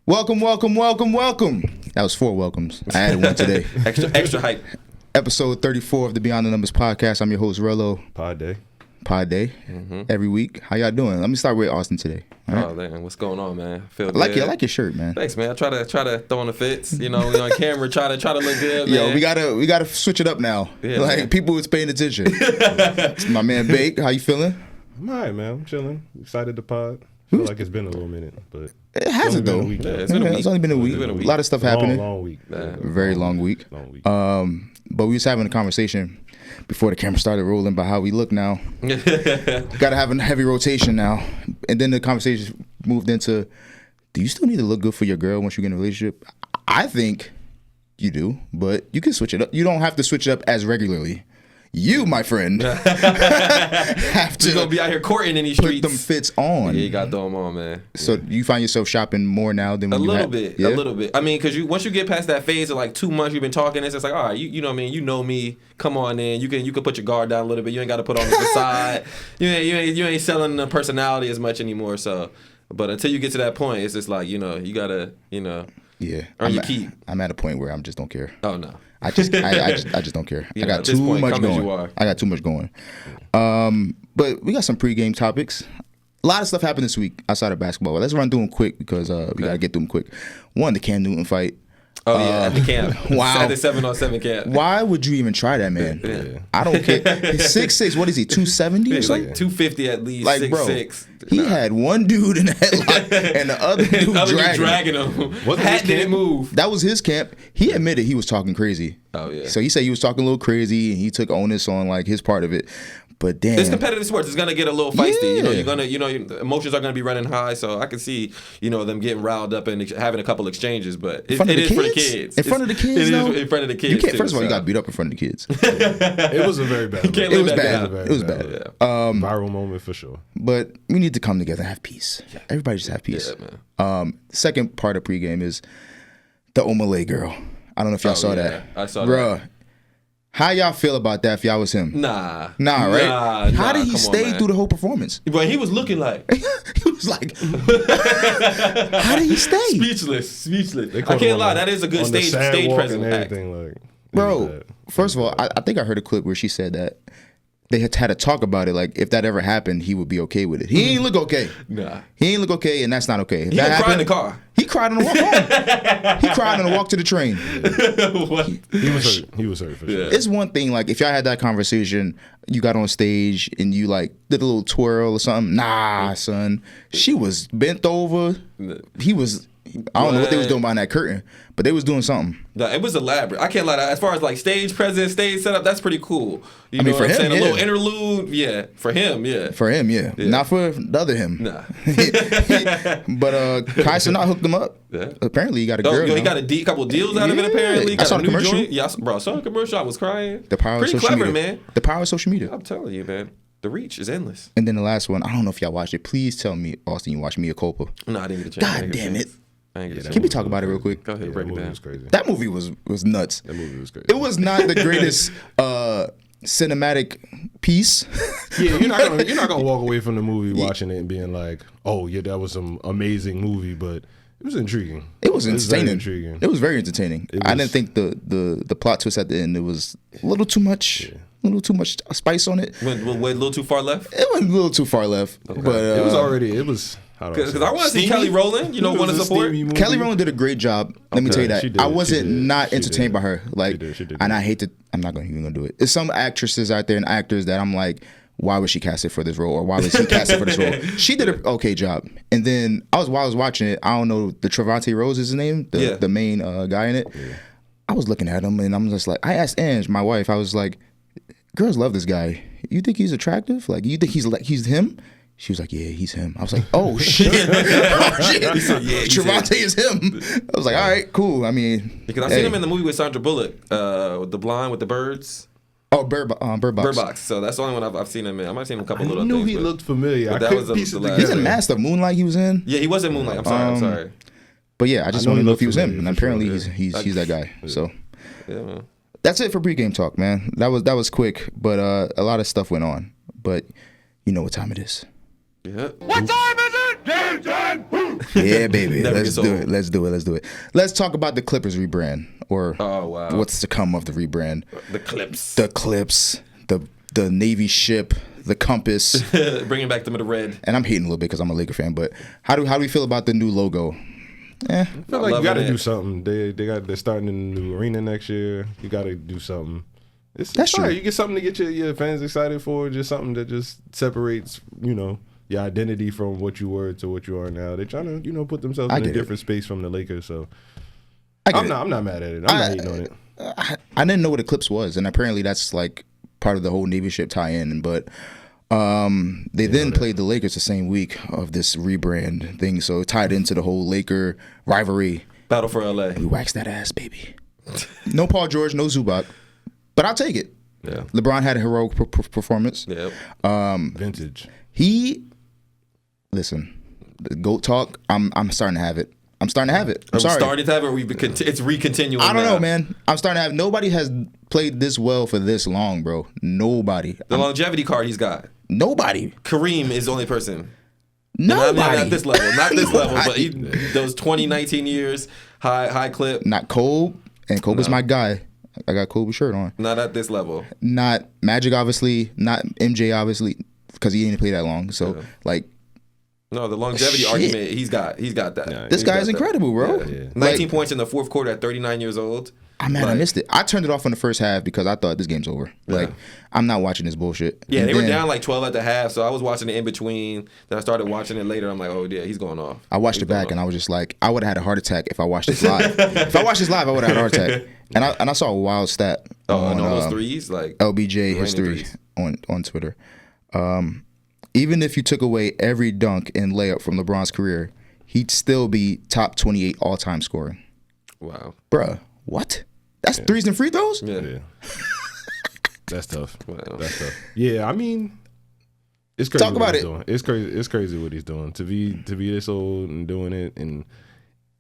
Welcome. That was 4 welcomes. I added one today. extra hype. Episode 34 of the Beyond the Numbers podcast. I'm your host, Rello. Pod day. Every week. How y'all doing? Let me start with Austin today. Right? Oh, man. What's going on, man? I like your shirt, man. Thanks, man. I try to throw in the fits. You know, we on camera, try to look good, man. Yo, we gotta switch it up now. Yeah, like, man. People is paying attention. It's my man, Bake. How you feeling? I'm all right, man. I'm chilling. Excited to pod. Feel like it's been a little minute, but it hasn't though. It's only been a week. A lot of stuff happening. Long week. Very long week. But we was having a conversation before the camera started rolling about how we look now. Got to have a heavy rotation now. And then the conversation moved into, do you still need to look good for your girl once you get in a relationship? I think you do, but you can switch it up. You don't have to switch it up as regularly. You, my friend, have to. You're going to be out here courting in these streets. Put them fits on. Yeah, you got to throw them on, man. So you find yourself shopping more now than when a little bit. I mean, because once you get past that phase of like 2 months you've been talking, it's just like, all right, you know what I mean? You know me. Come on in. You can put your guard down a little bit. You ain't got to put on the facade. You ain't selling the personality as much anymore. So, but until you get to that point, it's just like, you got to, yeah, earn your keep. I'm at a point where I just don't care. Oh, no. I just don't care. I got too much going. I got too much going. But we got some pregame topics. A lot of stuff happened this week outside of basketball. Let's run through them quick because we got to get through them quick. One, the Cam Newton fight. Oh, yeah, at the camp. Wow. At the 7-on-7 camp. Why would you even try that, man? Yeah. I don't care. He's 6'6". What is he, 270 or something? Like 250 at least, like, 6'6". He had one dude in the headlock and the other dude dragging him. Hat didn't move. That was his camp. He admitted he was talking crazy. Oh, yeah. So he said he was talking a little crazy and he took onus on like his part of it. But damn, it's competitive sports. It's gonna get a little feisty. Yeah. Emotions are gonna be running high. So I can see, them getting riled up and having a couple exchanges. But it is for the kids. In front of the kids, it is in front of the kids. First of all, you got beat up in front of the kids. It was a very bad. It was bad. It was bad. Yeah. Viral moment for sure. But we need to come together and have peace. Yeah. Everybody just have peace. Yeah, man. Second part of pregame is the Omah Lay Girl. I don't know if y'all saw that. I saw that. How y'all feel about that if y'all was him? Nah, right? How did he stay through the whole performance? But he was looking like... he was like... How did he stay? Speechless. I can't lie. That is a good stage presence. Bro, first of all, I think I heard a clip where she said that they had a talk about it. Like, if that ever happened, he would be okay with it. He ain't look okay. Nah. He ain't look okay, and that's not okay. He cried in the car. He cried on the walk home. He cried on the walk to the train. What? He was hurt for sure. Yeah. It's one thing, like, if y'all had that conversation, you got on stage and you, like, did a little twirl or something. Nah, son. She was bent over. He was... I don't know what they was doing behind that curtain, but they was doing something. No, it was elaborate. I can't lie. As far as like stage presence, stage setup, that's pretty cool. I mean, for him, saying? A little interlude, yeah. For him, yeah. For him, yeah. Not for the other him. Nah. But Kai Cenat hooked him up. Yeah. Apparently, he got a girl. He got a couple deals out of it. Apparently, I saw the commercial. Yeah, bro, I saw the commercial. I was crying. The power pretty of social clever, media. Man. The power of social media. I'm telling you, man. The reach is endless. And then the last one, I don't know if y'all watched it. Please tell me, Austin, you watched Mea Culpa. No, I didn't get a chance. God damn it. Can we talk about it real quick? Go ahead, break it down. Was crazy. That movie was nuts. That movie was crazy. It was not the greatest cinematic piece. Yeah, you're not gonna walk away from the movie watching it and being like, oh yeah, that was some amazing movie, but it was intriguing. It was entertaining. Intriguing. It was very entertaining. I didn't think the plot twist at the end, it was a little too much. Yeah. A little too much spice on it. Went a little too far left? It went a little too far left. Okay. But it was because I want to see Kelly Rowland, want to support. Kelly Rowland did a great job. Let me tell you that. I wasn't not entertained by her. Like, she did. And I hate to. I'm not even gonna do it. There's some actresses out there and actors that I'm like, why was she casted for this role, or why was he casted for this role? She did an okay job. And then while I was watching it, I don't know, the Trevante Rose is his name, the main guy in it. Yeah. I was looking at him and I'm just like, I asked Ange, my wife, I was like, girls love this guy. You think he's attractive? Like, you think he's him? She was like, yeah, he's him. I was like, oh, shit. Trevante is him. I was like, all right, cool. I mean. Because I've seen him in the movie with Sandra Bullock, the blonde with the birds. Oh, Bird Box. Bird Box. So that's the only one I've seen him in. I might have seen him a couple little things. I knew he looked familiar. I couldn't piece it together. He's in Master Moonlight he was in. Yeah, he was in Moonlight. I'm sorry. But yeah, I just want to know if he was him. And apparently he's that guy. Yeah. So yeah, man. That's it for pregame talk, man. That was quick, but a lot of stuff went on. But you know what time it is. Yeah. What time is it? Game time! Yeah, baby. Never Let's gets do old. it. Let's do it. Let's do it. Let's talk about the Clippers rebrand, or Oh wow. what's to come of the rebrand. The Clips? The Clips, the Navy ship, the compass. Bringing back them to the red. And I'm hating a little bit because I'm a Laker fan, but how do we feel about the new logo? I feel like you got to Loving do it. something. They're starting a new arena next year. You got to do something. It's That's all right. true. You get something to get your fans excited for. Just something that just separates, your identity from what you were to what you are now. They're trying to, put themselves in a different space from the Lakers. So I'm not mad at it. I'm not hating on it. I didn't know what Eclipse was, and apparently that's like part of the whole Navy ship tie-in. But they then played the Lakers the same week of this rebrand thing, so it tied into the whole Laker rivalry. Battle for LA. We waxed that ass, baby. No Paul George, no Zubac, but I'll take it. Yeah. LeBron had a heroic performance. Yep. Vintage. Listen, the GOAT talk. I'm starting to have it. I'm starting to have it. I'm Are we sorry. starting to have it, or it's recontinuing? I don't now? know, man. I'm starting to have. Nobody has played this well for this long, bro. Nobody. The longevity card he's got. Nobody. Kareem is the only person. Nobody. Not this level. Not this level, but Nobody. those 2019 years, high clip. Not Kobe, and Kobe's my guy. I got Kobe's shirt on. Not at this level. Not Magic, obviously. Not MJ, obviously, because he didn't play that long. So, No, the longevity Shit. argument, he's got that. Yeah, this He's guy got is that. incredible, bro. Yeah. 19 points in the fourth quarter at 39 years old. I missed it. I turned it off in the first half because I thought this game's over. Like, I'm not watching this bullshit. Yeah, And they were then down like 12 at the half, so I was watching it in between. Then I started watching it later. I'm like, oh, yeah, he's going off. I watched it back and I was just like, I would have had a heart attack if I watched this live. If I watched this live, I would have had a heart attack. And I saw a wild stat On on those threes, like LBJ raining history threes. on Twitter. Even if you took away every dunk and layup from LeBron's career, he'd still be top 28 all-time scoring. Wow. Bruh, what? That's threes and free throws? Yeah. That's tough. Wow. That's tough. Yeah, I mean, it's crazy. Talk what about he's it. Doing. It's crazy. It's crazy what he's doing. To be this old and doing it, and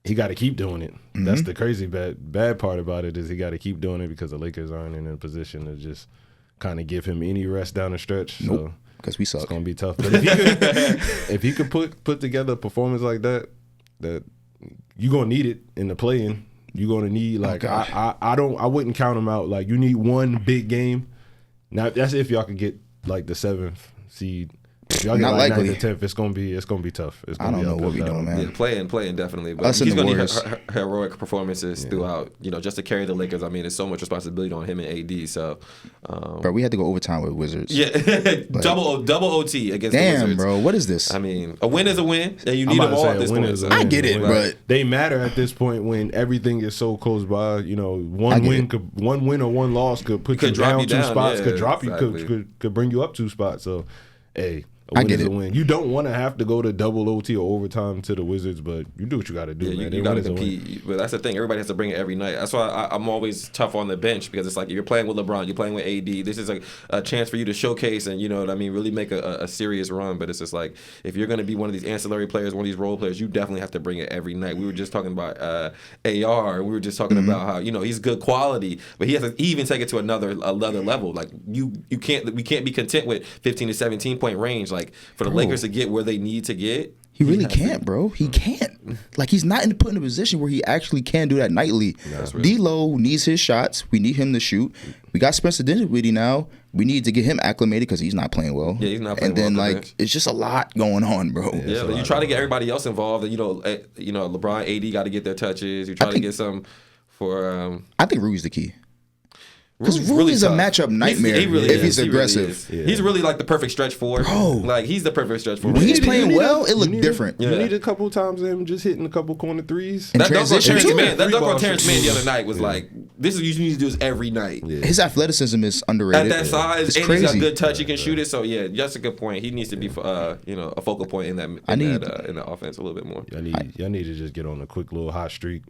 he got to keep doing it. Mm-hmm. That's the crazy bad part about it is he got to keep doing it because the Lakers aren't in a position to just kind of give him any rest down the stretch. So Because we it's suck. gonna be tough. But if he could put together a performance like that you're gonna need it in the play-in. You're gonna need I wouldn't count him out. Like you need one big game. Now that's if y'all could get like the 7th seed. If y'all get Not like likely. 9th or 10th, it's gonna be tough. It's I gonna don't be know up what and we down. doing, man. Yeah, playing definitely. But Us and he's the going to need Warriors. heroic performances throughout, just to carry the Lakers. I mean, it's so much responsibility on him and AD. So, Bro, we had to go overtime with Wizards. yeah, double OT against the Damn, Wizards. bro. What is this? I mean, a win is a win, and you I'm need about them to all say at a this win point. is a So. I win. get it, Like, but they matter at this point when everything is so close by. One win or one loss could put Could you drop down you 2 down, spots. yeah, Could drop exactly. you. Could bring you up 2 spots. So, hey. A I win get is it. a win. You don't want to have to go to double OT or overtime to the Wizards, but you do what you got to do, Yeah, man. you A got to win is a win. compete. But that's the thing. Everybody has to bring it every night. That's why I'm always tough on the bench because it's like you're playing with LeBron, you're playing with AD. This is a chance for you to showcase and, really make a serious run. But it's just like if you're going to be one of these ancillary players, one of these role players, you definitely have to bring it every night. We were just talking about AR. We were just talking about how, he's good quality, but he has to even take it to another level. Like we can't be content with 15 to 17 point range. Like for the Lakers to get where they need to get. he really can't, bro. He can't. Like, he's not put in a position where he actually can do that nightly. D-Lo needs his shots. We need him to shoot. We got Spencer Dinwiddie now. We need to get him acclimated because he's not playing well. Yeah, he's not playing And then, well off the like, bench. it's just a lot going on, bro. Yeah, but you try to get everybody else involved. And, LeBron, AD got to get their touches. You try to get some for. I think Rui's the key. Because Rui's Rui really is a tough. matchup nightmare He really if is. he's He really aggressive. is. He's really like the perfect stretch four. Bro. Like he's the perfect stretch four. When he's You playing need well, it you looked need different. You Yeah. need a couple times of him just hitting a couple corner threes. And That dunk on transition Terrence too. Mann. That Free dunk on ball Terrence shit. Mann the other night was like, this is what you need to do this every night. His athleticism is At underrated. that size, It's and he's got crazy. good touch. He can shoot it. So yeah, that's a good point. He needs to be, a focal point in that in the offense a little bit more. Y'all need to just get on a quick little hot streak.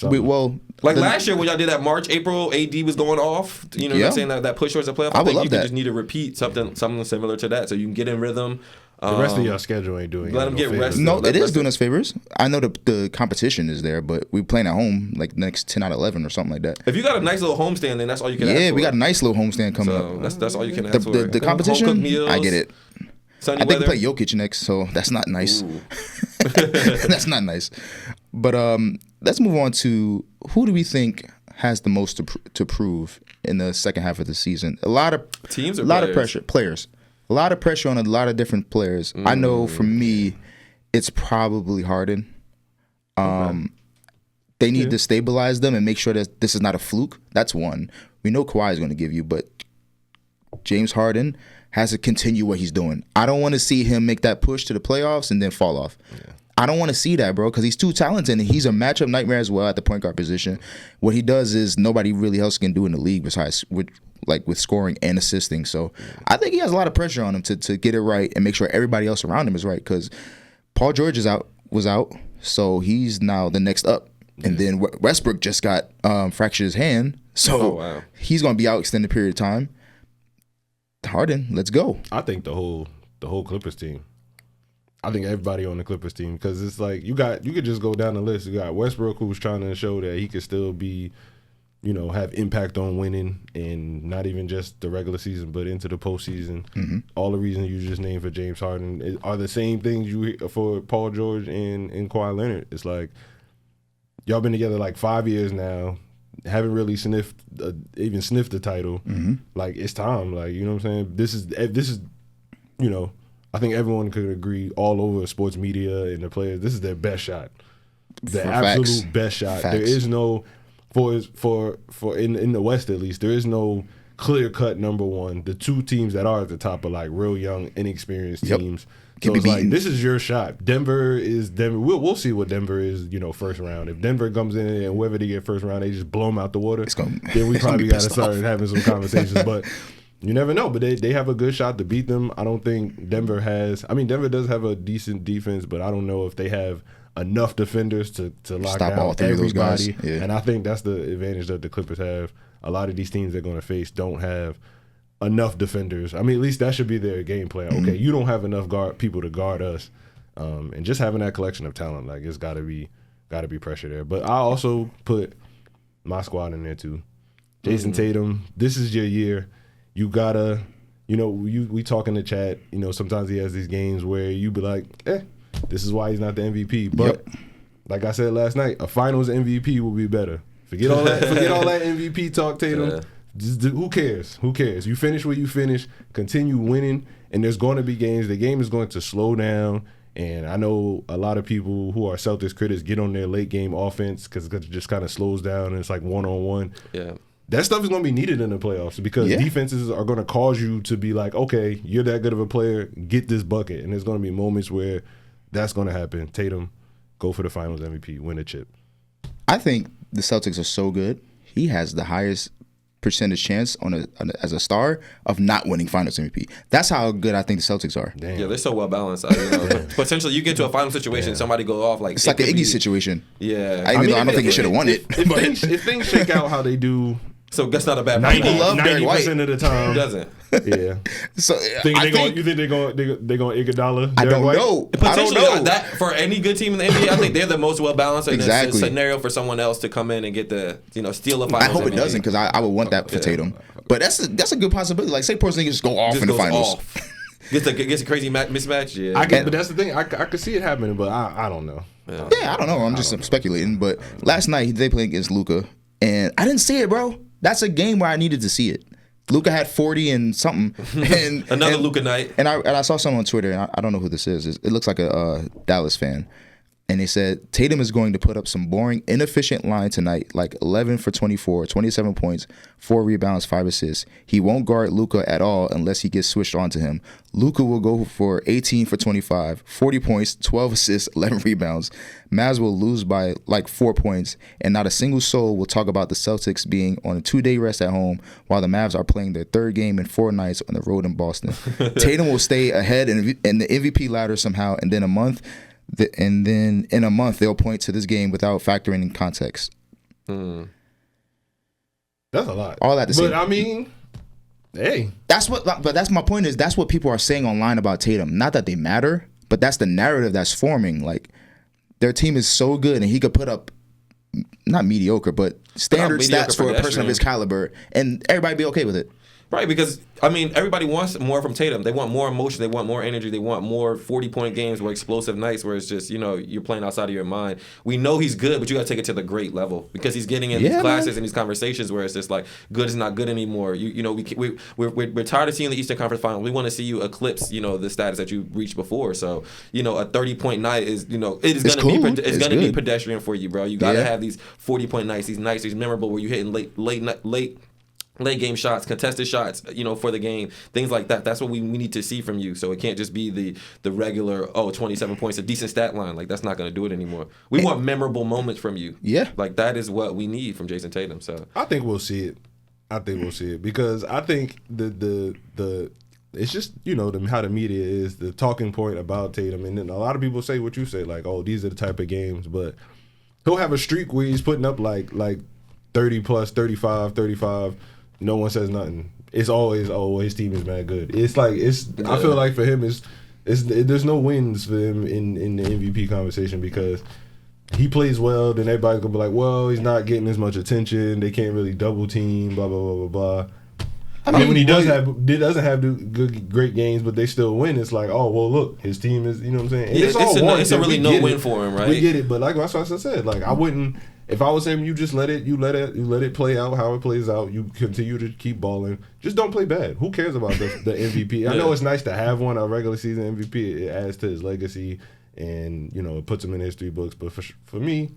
Like last year when y'all did that March, April, AD was going off. You know what Yeah. I'm saying? That push towards the playoff. I I would think love you could that. just need to repeat something similar to that so you can get in rhythm. The rest of your schedule ain't doing. let y'all him no get favors. rest. No, Let it is rest doing us favors. I know the competition is there, but we're playing at home like next 10 out of 11 or something like that. If you got a nice little homestand, then that's all you can ask for. Yeah, we got a nice little homestand coming So up. that's all you can ask for. The competition, Home-cooked meals. I get it. Sunny I think weather? we play Jokic next, so that's not nice. That's not nice. But let's move on to who do we think has the most to prove in the second half of the season? A lot of teams, or a lot players? of pressure, players. A lot of pressure on a lot of different players. I know for me, it's probably Harden. They need to stabilize them and make sure that this is not a fluke. That's one. We know Kawhi is going to give you, but James Harden has to continue what he's doing. I don't want to see him make that push to the playoffs and then fall off. Yeah. I don't want to see that, bro, because he's too talented and he's a matchup nightmare as well at the point guard position. What he does is nobody really else can do in the league besides with scoring and assisting. So I think he has a lot of pressure on him to get it right and make sure everybody else around him is right, because Paul George was out, so he's now the next up. And then Westbrook just got fractured his hand, so he's going to be out extended period of time. Harden, let's go. I think the whole Clippers team. I think everybody on the Clippers team, because it's like you could just go down the list. You got Westbrook, who's trying to show that he could still be, have impact on winning, and not even just the regular season, but into the postseason. Mm-hmm. All the reasons you just named for James Harden are the same things for Paul George and Kawhi Leonard. It's like y'all been together like 5 years now, haven't really sniffed the title. Mm-hmm. Like, it's time. Like, you know what I'm saying? This is I think everyone could agree all over sports media and the players, this is their best shot. The absolute best shot. Facts. There is no for in the West at least, there is no clear cut number one. The two teams that are at the top are like real young, inexperienced teams. So it's like, this is your shot. Denver is Denver. We'll see what Denver is, first round. If Denver comes in and whoever they get first round, they just blow them out the water, then we probably got to start having some conversations. But you never know. But they have a good shot to beat them. I don't think Denver has. I mean, Denver does have a decent defense, but I don't know if they have enough defenders to lock down all three everybody. Of those guys. Yeah. And I think that's the advantage that the Clippers have. A lot of these teams they're going to face don't have enough defenders. I mean, at least that should be their game plan. Okay, you don't have enough people to guard us, and just having that collection of talent, like, it's got to be pressure there. But I also put my squad in there too. Jason Tatum, this is your year. You gotta, we talk in the chat. Sometimes he has these games where you be like, this is why he's not the MVP. But like I said last night, a Finals MVP will be better. Forget all that. Forget all that MVP talk, Tatum. Yeah. Who cares? Who cares? You finish where you finish. Continue winning, and there's going to be games. The game is going to slow down, and I know a lot of people who are Celtics critics get on their late game offense because it just kind of slows down and it's like one-on-one. Yeah, that stuff is going to be needed in the playoffs because defenses are going to cause you to be like, okay, you're that good of a player, get this bucket, and there's going to be moments where that's going to happen. Tatum, go for the Finals MVP, win a chip. I think the Celtics are so good. He has the highest percentage chance as a star of not winning Finals MVP. That's how good I think the Celtics are. Damn. Yeah, they're so well balanced. Potentially, you get to a final situation, somebody go off like it's like an Iggy situation. Yeah, I don't think he should have won it. If things shake out how they do, so that's not a bad. 90% of the time, who doesn't? Yeah. So you think they're going Iguodala? I don't know. Potentially, that for any good team in the NBA, I think they're the most well balanced. Exactly. It's a scenario for someone else to come in and get the steal a Finals. I hope it doesn't, because I would want that for Tatum. But that's a good possibility. Like, say Porzingis just go off in the Finals. Gets a crazy mismatch. Yeah. But that's the thing. I could see it happening, but I don't know. Yeah, I don't know. I'm just speculating. But last night they played against Luka, and I didn't see it, bro. That's a game where I needed to see it. Luka had 40 and something. And another Luka night. And I saw someone on Twitter, and I don't know who this is. It looks like a Dallas fan. And they said, Tatum is going to put up some boring, inefficient line tonight, like 11 for 24, 27 points, 4 rebounds, 5 assists. He won't guard Luka at all unless he gets switched on to him. Luka will go for 18 for 25, 40 points, 12 assists, 11 rebounds. Mavs will lose by like 4 points, and not a single soul will talk about the Celtics being on a 2-day rest at home while the Mavs are playing their third game in 4 nights on the road in Boston. Tatum will stay ahead in the MVP ladder somehow, and then in a month they'll point to this game without factoring in context. That's a lot. All that to say. But I mean, hey, that's my point is that's what people are saying online about Tatum. Not that they matter, but that's the narrative that's forming. Like, their team is so good, and he could put up not mediocre, but standard stats for a person of his caliber, and everybody be okay with it. Right, because, I mean, everybody wants more from Tatum. They want more emotion. They want more energy. They want more 40-point games or explosive nights where it's just, you're playing outside of your mind. We know he's good, but you got to take it to the great level because he's getting in these classes and these conversations where it's just like, good is not good anymore. We're tired of seeing the Eastern Conference Finals. We want to see you eclipse, the status that you reached before. So, a 30-point night is, it is going to be pedestrian for you, bro. You got to have these 40-point nights, these memorable where you're hitting late game shots, contested shots, for the game, things like that. That's what we need to see from you. So it can't just be the regular 27 points, a decent stat line. Like that's not going to do it anymore. We want memorable moments from you. Yeah, like that is what we need from Jason Tatum. So I think we'll see it. Because I think the it's just how the media is the talking point about Tatum, and then a lot of people say what you say, like, oh, these are the type of games, but he'll have a streak where he's putting up like 30 plus, 35. No one says nothing. It's always, his team is mad good. It's like I feel like for him, there's no wins for him in the MVP conversation because he plays well. Then everybody's gonna be like, well, he's not getting as much attention. They can't really double team. Blah blah blah blah blah. I mean, when he doesn't have good great games, but they still win. It's like, oh well, look, his team is, I'm saying. And it's a really no win for him, right? We get it, but like that's what I said. Like I wouldn't. If I was him, you just let it play out how it plays out. You continue to keep balling. Just don't play bad. Who cares about the MVP? I know it's nice to have a regular season MVP. It adds to his legacy, and it puts him in history books. But for me,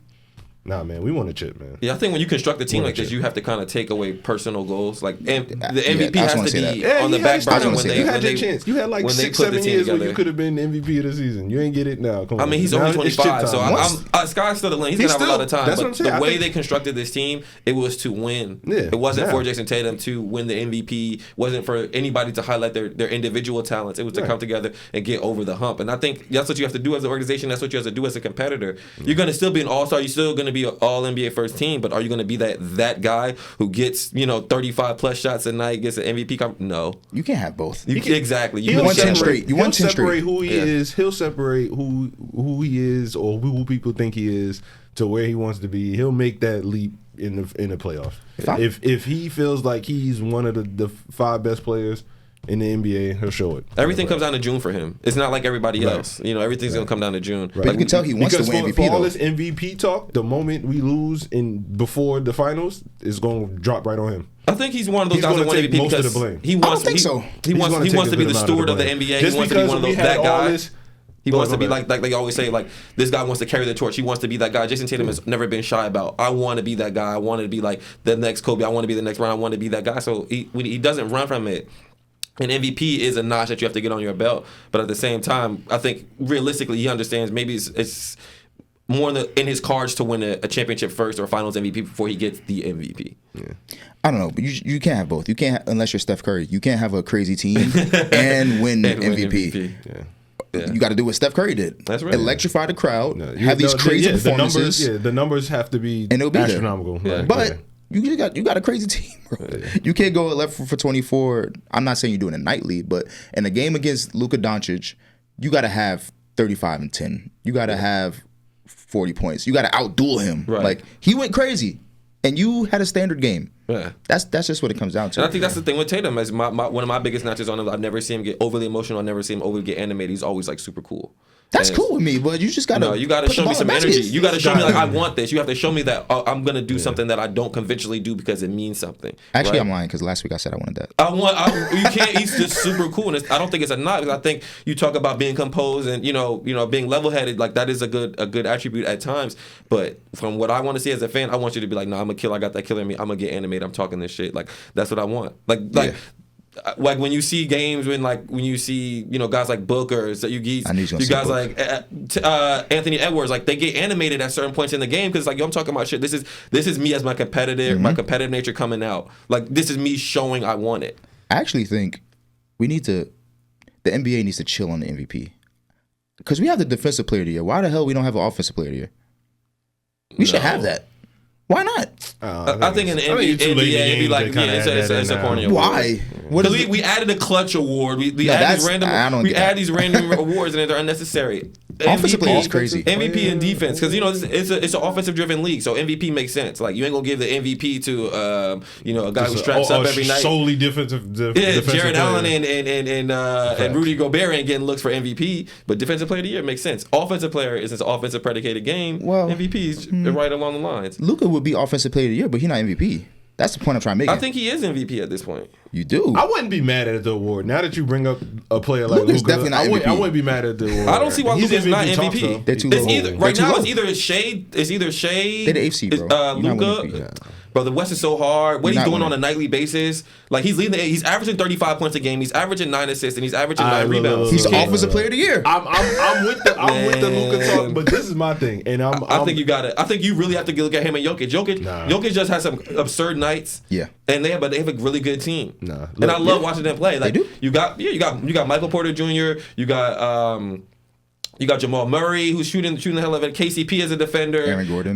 nah, man, we want a chip, man. Yeah, I think when you construct a team like this, you have to kind of take away personal goals. Like, the MVP has to be on the back burner when they. You had your chance. You had like 6-7 years where you could have been the MVP of the season. You ain't get it now. Come on. I mean, he's only 25, so Sky's still the lane. He's gonna have a lot of time. But the way they constructed this team, it was to win. Yeah, it wasn't for Jason Tatum to win the MVP. Wasn't for anybody to highlight their individual talents. It was to come together and get over the hump. And I think that's what you have to do as an organization. That's what you have to do as a competitor. You're gonna still be an all-star. You're still gonna be an all-NBA first team, but are you going to be that guy who gets 35 plus shots a night, gets an MVP? No, you can't have both. Exactly. You want 10 straight. You want 10 straight. Who he is. He'll separate who he is or who people think he is to where he wants to be. He'll make that leap in the playoffs. If he feels like he's one of the 5 best players in the NBA, he'll show it. Everything comes down to June for him. It's not like everybody else. Everything's going to come down to June. Right. But you can tell he wants to win MVP, for all this MVP talk, the moment we lose before the finals, it's going to drop right on him. I think he's one of those guys that want MVP because of the blame. He wants, I don't think so. He wants to be the steward of the NBA. He wants to be one of those that guys. He wants to be like they always say, like, this guy wants to carry the torch. He wants to be that guy. Jason Tatum has never been shy about, I want to be that guy. I want to be like the next Kobe. I want to be the next Bron. I want to be that guy. So he doesn't run from it. And MVP is a notch that you have to get on your belt. But at the same time, I think realistically he understands maybe it's more in his cards to win a championship first or a finals MVP before he gets the MVP. Yeah. I don't know, but you can't have both. You can't, unless you're Steph Curry. You can't have a crazy team and win MVP. Yeah. You got to do what Steph Curry did. That's right. Electrify the crowd, have these crazy performances. The numbers have to be and astronomical. Yeah. But you got a crazy team, bro. You can't go 11 for 24. I'm not saying you're doing it nightly, but in a game against Luka Doncic, you got to have 35 and 10. You got to have 40 points. You got to outduel him. Right. Like, he went crazy, and you had a standard game. Yeah. That's just what it comes down to. And I think that's the thing with Tatum. Is one of my biggest notches on him. I've never seen him get overly emotional. I never seen him overly get animated. He's always like super cool. That's cool with me, but you just gotta. No, you gotta show me some energy. You gotta show me like I want this. You have to show me that I'm gonna do something that I don't conventionally do because it means something. Actually, right? I'm lying because last week I said I wanted that. You can't. He's just super cool, and I don't think it's a knock. I think you talk about being composed and being level headed. Like that is a good attribute at times. But from what I want to see as a fan, I want you to be like, I'm a killer. I got that killer in me. I'm gonna get animated. I'm talking this shit. Like that's what I want. Like when you see games when you see guys like Booker, so you guys like Anthony Edwards, like they get animated at certain points in the game because like I'm talking about shit. This is me as my competitive nature coming out. Like this is me showing I want it. I actually think the NBA needs to chill on the MVP because we have the defensive player of the year. Why the hell we don't have an offensive player of the year? We should have that. Why not? I think in the NBA, it'd be like it's a corny award. Why? Because we added a clutch award. We add these random awards and they're unnecessary. Offensive player is crazy. MVP and defense, because it's an offensive driven league, so MVP makes sense. Like you ain't gonna give the MVP to a guy who straps up every night. Solely defensive. Jared Allen and Rudy Gobert ain't getting looks for MVP, but defensive player of the year makes sense. Offensive player is an offensive predicated game. Well, MVP is right along the lines. Luka would be offensive player of the year, but he's not MVP. That's the point I'm trying to make. I think he is MVP at this point. You do. I wouldn't be mad at the award. Now that you bring up a player like Luka, definitely not MVP. I wouldn't be mad at the award. I don't see why Luka's not MVP. They're too low. It's either Shea. They're the AFC, bro. Luka. Bro, the West is so hard. What he's doing on a nightly basis, like he's averaging 35 points a game. He's averaging 9 assists and he's averaging 9 rebounds. He's the offensive player of the year. I'm with the Luka talk, but this is my thing, and I think you really have to look at him and Jokic. Jokic just has some absurd nights. Yeah, and they have a really good team. Look, and I love watching them play. Like they do. You got Michael Porter Jr. You got Jamal Murray, who's shooting the hell of it. KCP as a defender. Aaron Gordon.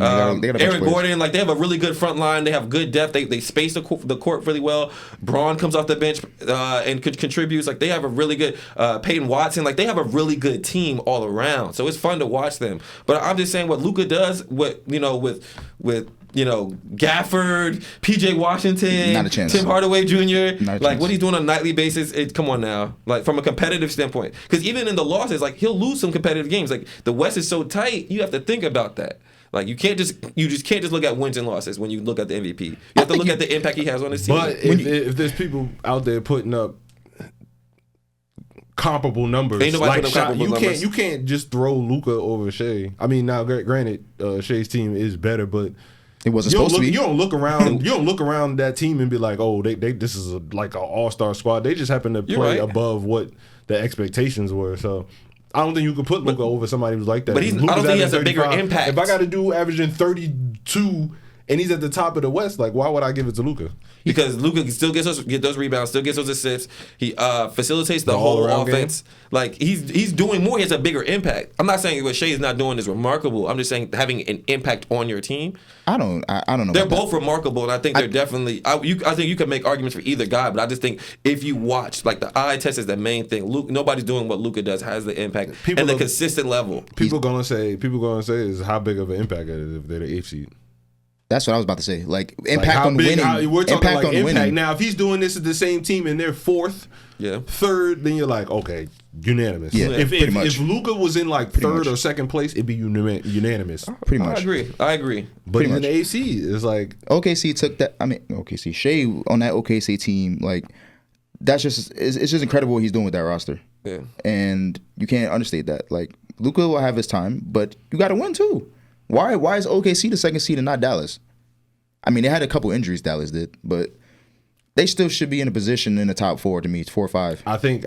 Like they have a really good front line. They have good depth. They space the court really well. Braun comes off the bench and contributes. Like they have a really good Peyton Watson. Like they have a really good team all around. So it's fun to watch them. But I'm just saying what Luka does. With Gafford, PJ Washington, not a chance. Tim Hardaway Jr. Not a like chance. what he's doing on a nightly basis. Come on now. Like from a competitive standpoint, because even in the losses, like he'll lose some competitive games. Like the West is so tight, you have to think about that. Like you can't just look at wins and losses when you look at the MVP. You have to look at the impact he has on his team. But if there's people out there putting up comparable numbers, like you can't just throw Luka over Shea. I mean, now granted, Shea's team is better, but it wasn't supposed to be. You don't look around. You don't look around that team and be like, "Oh, this is like an all-star squad." They just happen to play above what the expectations were. So I don't think you could put Luka over somebody who's like that. But I don't think he has a bigger impact. If I got a dude averaging 32 and he's at the top of the West, like why would I give it to Luka? Because Luka still get those rebounds, still gets those assists. He facilitates the whole offense. Game. Like he's doing more. He has a bigger impact. I'm not saying what Shea is not doing is remarkable. I'm just saying having an impact on your team. I don't know. They're both remarkable, and I think they're definitely. I think you can make arguments for either guy, but I just think if you watch, like the eye test is the main thing. Nobody's doing what Luka does has the impact and the consistent level. People gonna say is how big of an impact it is if they're the 8th seed. That's what I was about to say. Like impact on winning. We're talking impact on impact. winning. Now, if he's doing this at the same team and they're 4th, 3rd, then you're like, okay, unanimous. Yeah, if Luka was in like 3rd or 2nd place, it'd be unanimous. Pretty much. I agree. But in the AC, it's like OKC took that. I mean, OKC Shea on that OKC team. Like that's just it's just incredible what he's doing with that roster. Yeah, and you can't understate that. Like Luka will have his time, but you got to win too. Why is OKC the 2nd seed and not Dallas? I mean, they had a couple injuries, Dallas did, but they still should be in a position in the top 4 to me. 4 or 5. I think.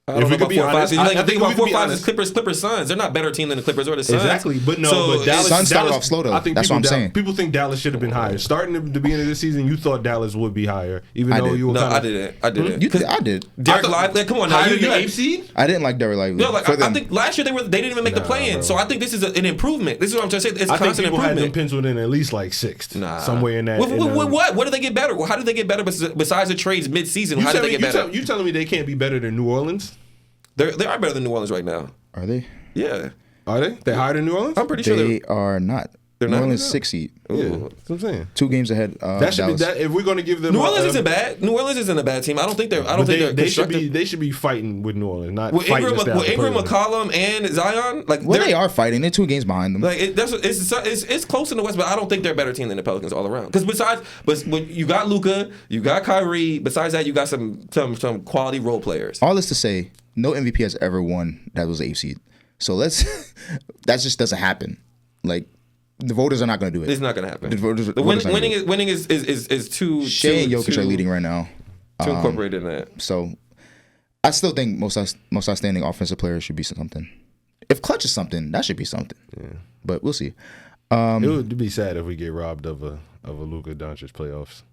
If we could be honest, I think about 4 or 5 is Clippers Suns. They're not a better team than the Clippers or the Suns. Exactly, but Dallas started off slow though. That's what I'm saying. People think Dallas should have been higher. Starting at the beginning of the season, you thought Dallas would be higher, even though you were. No, I didn't. I did. Derek Lively, come on now. You 8th seed? I didn't like Derek Lively. No, like I think last year they didn't even make the play-in. So I think this is an improvement. This is what I'm trying to say. It's constant improvement. Had them penciled in at least like 6th, somewhere in that. What did they get better? How did they get better besides the trades mid-season? How did they get better? You telling me they can't be better than New Orleans? They are better than New Orleans right now. Are they? Yeah. Are they? They higher than New Orleans? I'm pretty sure they are not. New Orleans 6th seed. Yeah, that's what I'm saying. 2 games ahead. That should be that. If we're going to give them, New Orleans isn't bad. New Orleans isn't a bad team. I don't think they're. They should be fighting with New Orleans, not with fighting. Ingram, McCollum, and Zion. Like, they are fighting. They're 2 games behind them. Like it's close in the West, but I don't think they're a better team than the Pelicans all around. Because when you got Luka, you got Kyrie. Besides that, you got some quality role players. All this to say, no MVP has ever won that was 8th seed. So that just doesn't happen. Like. The voters are not going to do it. It's not going to happen. Winning is too. Shea and Jokic are leading right now. Too incorporated in that. So, I still think most outstanding offensive players should be something. If clutch is something, that should be something. Yeah. But we'll see. It would be sad if we get robbed of a Luka Doncic playoffs.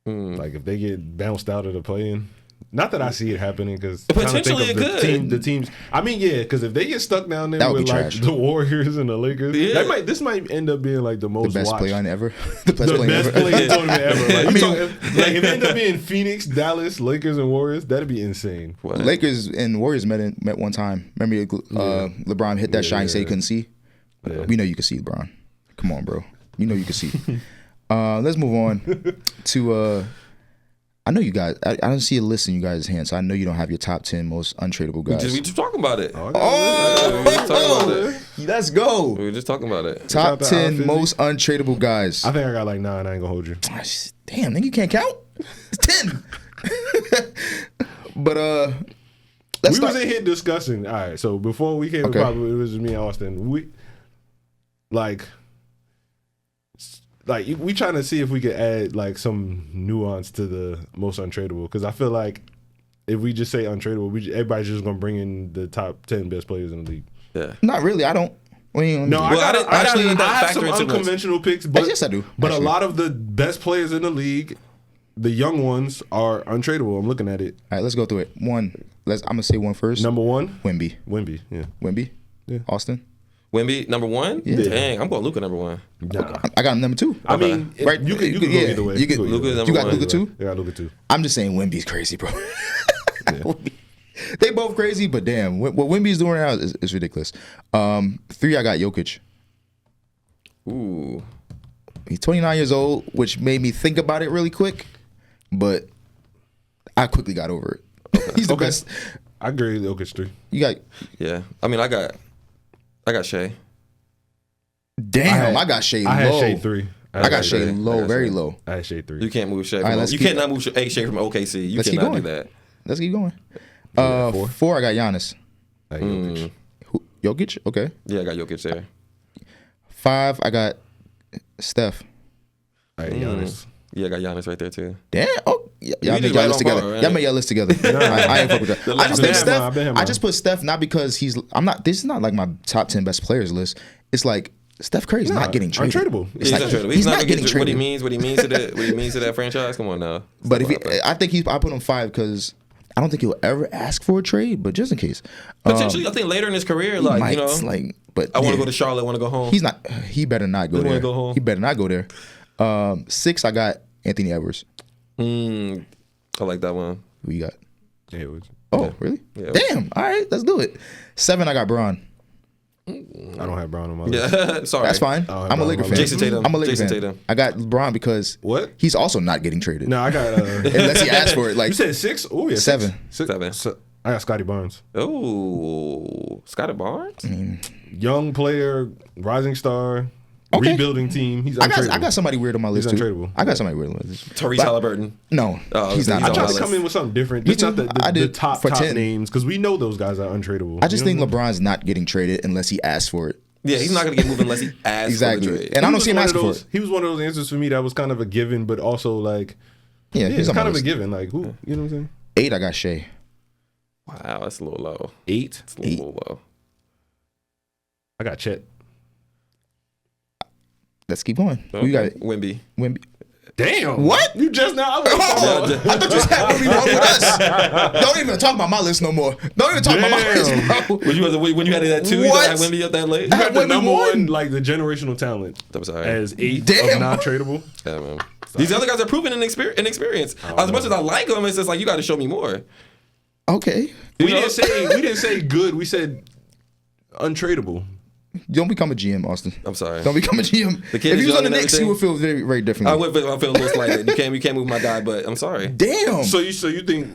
Like if they get bounced out of the play-in. Not that I see it happening because Potentially it could. The teams. I mean, yeah, because if they get stuck down there That would with be like trash. the Warriors and the Lakers, Yeah. this might end up being like the The most best watched. player ever. The best The player best ever. play-in tournament ever. Like, I you mean- talking, like if it ended up being Phoenix, Dallas, Lakers, and Warriors, that'd be insane. What? Lakers and Warriors met one time. Remember, LeBron hit that shot and said he couldn't see. Yeah. We know you can see, LeBron. Come on, bro. You know you can see. Let's move on to. I know you guys. I don't see a list in you guys' hands, so I know you don't have your top 10 most untradeable guys. We just talking about it. Oh, We just talking about it. Let's go. We were just talking about it. Top Shout out to 10 Offensive. most untradeable guys. I think I got like 9. I ain't gonna hold you. Damn, nigga, you can't count. It's 10. But let's We start. was in here discussing. All right, so before we came, Okay. probably it was just me and Austin. We like we trying to see if we could add like some nuance to the most untradeable, because I feel like if we just say untradeable, everybody's just gonna bring in the top 10 best players in the league. Yeah. Not really. I don't. No, Well, I didn't I have factor some into this. unconventional picks, but Yes, I do, But actually. a lot of the best players in the league, the young ones, are untradeable. I'm looking at it. All right, let's go through it. I'm gonna say one first. Number 1, Wemby. Wemby. Yeah. Wemby. Yeah. Austin. Wemby number 1. Yeah. Dang, I'm going Luka number 1. Nah. I got him number 2. I mean, Right. you could go Yeah, either way. you could- go either Luka's way. number You got one. Luka too? Yeah, I got Luka too. I'm just saying Wemby's crazy, bro. They both crazy, but damn, what Wemby's doing now is ridiculous. 3, I got Jokic. Ooh. He's 29 years old, which made me think about it really quick, but I quickly got over it. He's the Okay. best. I agree with Jokic 3. You got Yeah. I mean, I got Shea. damn. I got Shea low. I had Shea 3. I got Shea Shea. low, I got very Shea. low. I had Shea 3. You can't move Shea. right, From, let's you keep- cannot move Shea from OKC. You Let's keep cannot do going. that. Let's keep going. got 4? 4, I got Giannis. I had Jokic. Jokic, okay. Yeah, I got Jokic there. 5, I got Steph. I had Giannis. Yeah, I got Giannis right there too. Damn. Oh, y'all niggas made y'all right list on bar, together. right? Y'all made y'all list together. I ain't fuck with that. I just think I've been Steph. him, I just put Steph not because he's. I'm not. This is not like my top 10 best players list. It's like Steph Curry's not getting traded. untradeable. It's He's like, untradeable. he's not gonna getting get what he traded. means. What he means to that franchise. Come on now. But if Stop he, it. I think I put him 5 because I don't think he'll ever ask for a trade. But just in case, Potentially, I think later in his career, he like might, you know, like. But I want to yeah, go to Charlotte. Want to go home. He's not. He better not go He wanna there. go home. He better not go there. 6, I got Anthony Edwards. I like that one. Who you got? Yeah, it was. Oh, really? Yeah. Damn. All right, let's do it. 7, I got Braun. I don't have Brown on my list. Yeah, sorry. That's fine. Oh, I'm a Laker fan. Jason Tatum. I'm a Laker Jason fan. Tatum. I got LeBron because What? he's also not getting traded. No, I got. Unless he asks for it. Like You said 6? Oh, yeah. 7. 6. 7. So, I got Scottie Barnes. Oh, Scottie Barnes. Young player, rising star, Okay. rebuilding team. He's I untradeable. got somebody weird on my list too. untradeable. I got somebody weird on my list. Tyrese But- Halliburton. No, Oh, he's okay, not. he's I on tried my to list. come in with something different. Me Just not too. the I did top for 10. names, because we know those guys are untradeable. I just You think know what LeBron's not getting traded unless he asks for it. Yeah, he's not gonna get moved unless he asks Exactly. for the trade. And I He don't was see him one of asking for those- it. He was one of those answers for me that was kind of a given, but also like, Yeah, yeah, he's it's on my kind of a list. given. Like, who, you know what I'm saying? 8, I got Shea. Wow, that's a little low. 8. It's a little low. I got Chet. Let's keep going. Okay. Who you got? Wemby. Wemby. Damn. What? You just now? Oh, I thought you said Wemby wrong with us. Don't even talk about my list no more. Don't even talk about my Damn. list, bro. When you had it at 2, you What? had Wemby up that late. You got the Wemby number won. one, like the generational talent I'm sorry. as 8 Damn. of non-tradable. Yeah, man. These other guys are proven in experience. As much as I like them, it's just like you got to show me more. Okay. We know? didn't say good. We said untradeable. Don't become a GM, Austin. I'm sorry. Don't become a GM. The kid If is he was on young the and Knicks, he everything. would feel very, very differently. I feel a little slighted. You can't move my guy, but I'm sorry. Damn. So you think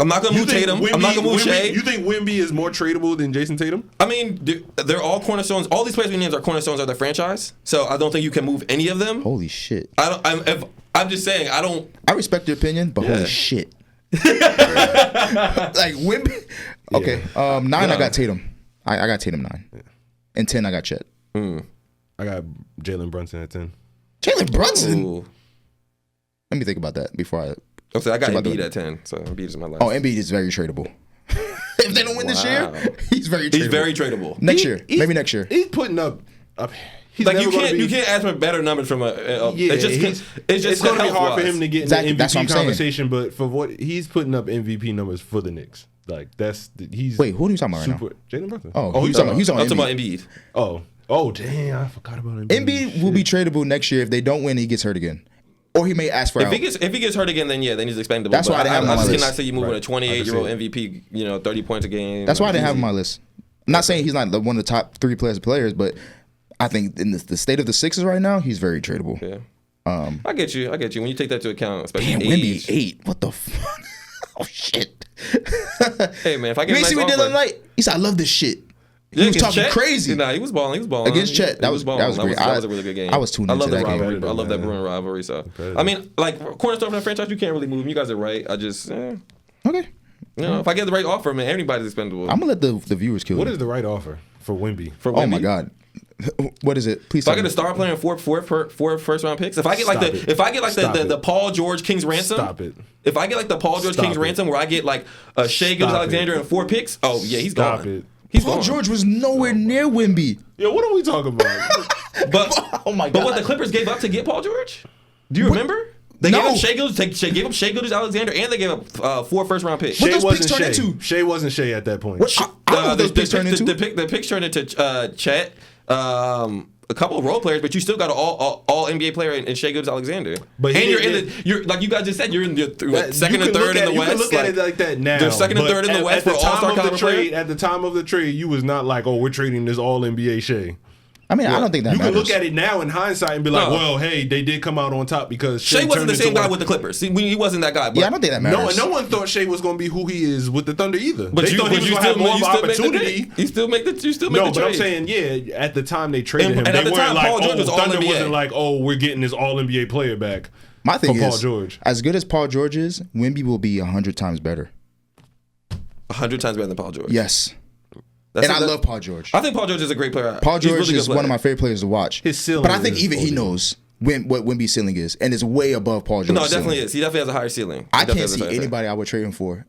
I'm not gonna you move think Tatum. I'm not gonna move Shea. You think Wemby is more tradable than Jason Tatum? I mean, they're all cornerstones. All these players we named are cornerstones of their franchise. So I don't think you can move any of them. Holy shit. I'm just saying I don't. I respect your opinion, but Yeah. holy shit. Like Wemby. Okay. 9, I got Tatum. I got Tatum 9. And 10, I got Chet. I got Jalen Brunson at 10. Jalen Brunson. Ooh. Let me think about that before I. I'm saying I got About Embiid the- at 10. So Embiid is my last. Oh, Embiid is very tradable. If they don't win this year, Wow. he's very tradable. He's very tradable. Next year. Maybe next year. He's putting up. he's like never you can't ask for better numbers from it's going to be hard for him to get in the MVP conversation. But for what he's putting up MVP numbers for the Knicks, like he's wait. Who are you talking about right now? Jalen Brunson. Oh, he's talking about Embiid. Oh, dang! I forgot about Embiid. Embiid will be tradable next year if they don't win. He gets hurt again, or he may ask for if he gets hurt again, then he's expendable. That's why I didn't have him on my list. I cannot see you moving a 28-year-old MVP, 30 points a game. That's why I didn't have him on my list. I'm not saying he's not one of the top 3 players, but I think in the state of the Sixers right now, he's very tradable. Yeah. I get you. When you take that into account, especially Wemby 8. What the fuck? Oh shit. Hey man, if I get you see what he did the other night? He said, "I love this shit." He was talking crazy. Nah, he was balling. Against Chet. That was great. That was a really good game. I was tuned into that game. I love that Bruin rivalry. So I mean, like cornerstone for the franchise, you can't really move him. You guys are right. I just okay. If I get the right offer, man, everybody's expendable. I'm gonna let the viewers kill. What is the right offer for Wemby? Oh my god. What is it? Please. If I get a star player and four first round picks, if I get like the Paul George King's ransom, stop it. If I get like the Paul George King's ransom, where I get like a Shai Gilgeous-Alexander and 4 picks, oh yeah, he's gone. Stop it. Paul George was nowhere near Wemby. Yo, what are we talking about? But oh my god! But what the Clippers gave up to get Paul George? Do you remember? They gave up Shai Gilgeous-Alexander and they gave up 4 first round picks. What those picks turned into? Shai wasn't Shai at that point. Those picks turned into? The picks turned into Chet. A couple of role players, but you still got an all NBA player in Shai Gilgeous-Alexander. But you're like you guys just said, you're in the second and third in the West. You can look at it like that now. The second and third in the West for all-star caliber player. At the time of the trade, you was not like, oh, we're trading this all NBA Shai. I mean, I don't think that matters. You can look at it now in hindsight and be like, well, hey, they did come out on top because Shai wasn't the same guy with the Clippers. He wasn't that guy. Yeah, I don't think that matters. No one thought Shai was going to be who he is with the Thunder either. But they thought he was going to have more of an opportunity. You still make the trade. No, but I'm saying, yeah, at the time they traded him, they weren't like, Thunder wasn't like, we're getting this all-NBA player back. My thing is, Paul George. As good as Paul George is, Wemby will be 100 times better. 100 times better than Paul George? Yes. I love Paul George. I think Paul George is a great player. Paul George is one of my favorite players to watch. His ceiling, but I think even he knows what Wemby's ceiling is, and it's way above Paul George's. No, it definitely is. He definitely has a higher ceiling. I can't see anybody I would trade him for.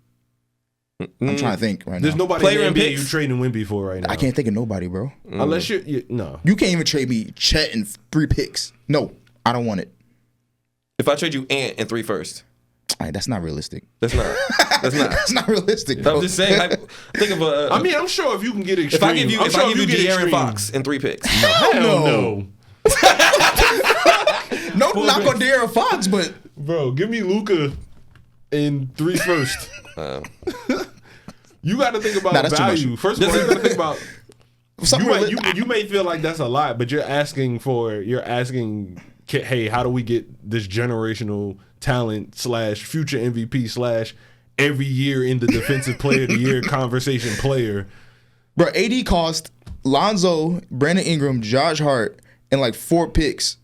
I'm trying to think right now. There's nobody in the NBA you trading Wemby for right now. I can't think of nobody, bro. Unless no. You can't even trade me Chet and 3 picks. No, I don't want it. If I trade you Ant and 3 first. That's not realistic. That's not. That's not realistic. Bro. I'm just saying. Think of a. I mean, I'm sure if you can get extreme. If I give you De'Aaron Fox and 3 picks. Hell no. No knock on De'Aaron Fox, but bro, give me Luka in 3 first. You got to think about value. First of all, you got to think about. You may feel like that's a lot, but you're asking, hey, how do we get this generational talent / future MVP / every year in the defensive player of the year conversation player? Bro, AD cost Lonzo, Brandon Ingram, Josh Hart, and like 4 picks.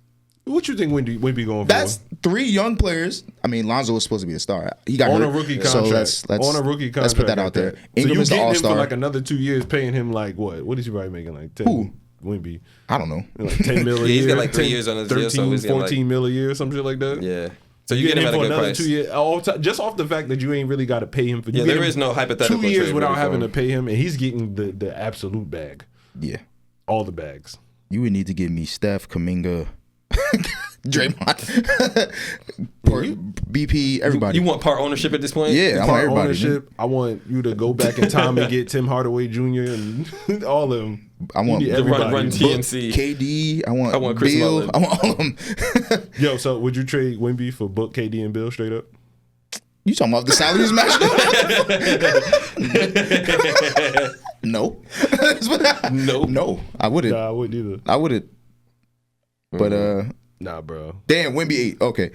What you think Wemby going for? That's 3 young players. I mean, Lonzo was supposed to be a star. He got on hurt, a rookie contract. So let's put that out there. Ingram is the all-star. Him for like another 2 years, paying him like what? What is he probably making like 10? Who? Wemby. I don't know. Like 10 mil a year. He's got like 3 years on his 13, deal, so 14 mil a year, some shit like that. Yeah. So you get him at a good price. 2 years, just off the fact that you ain't really got to pay him for. Yeah, there is no hypothetical 2 years without having to pay him, and he's getting the absolute bag. Yeah, all the bags. You would need to give me Steph, Kuminga, Draymond, BP, everybody. You want part ownership at this point? Yeah, I want everybody. Ownership. I want you to go back in time and get Tim Hardaway Jr. and all of them. I want run TMC. KD. I want Chris Bill. Mullin. I want all of them. Yo, so would you trade Wemby for Book, KD, and Bill straight up? You talking about the salaries matched up? No. No. I wouldn't. Nah, I wouldn't either. I wouldn't. But nah, bro. Damn, Wemby 8. Okay.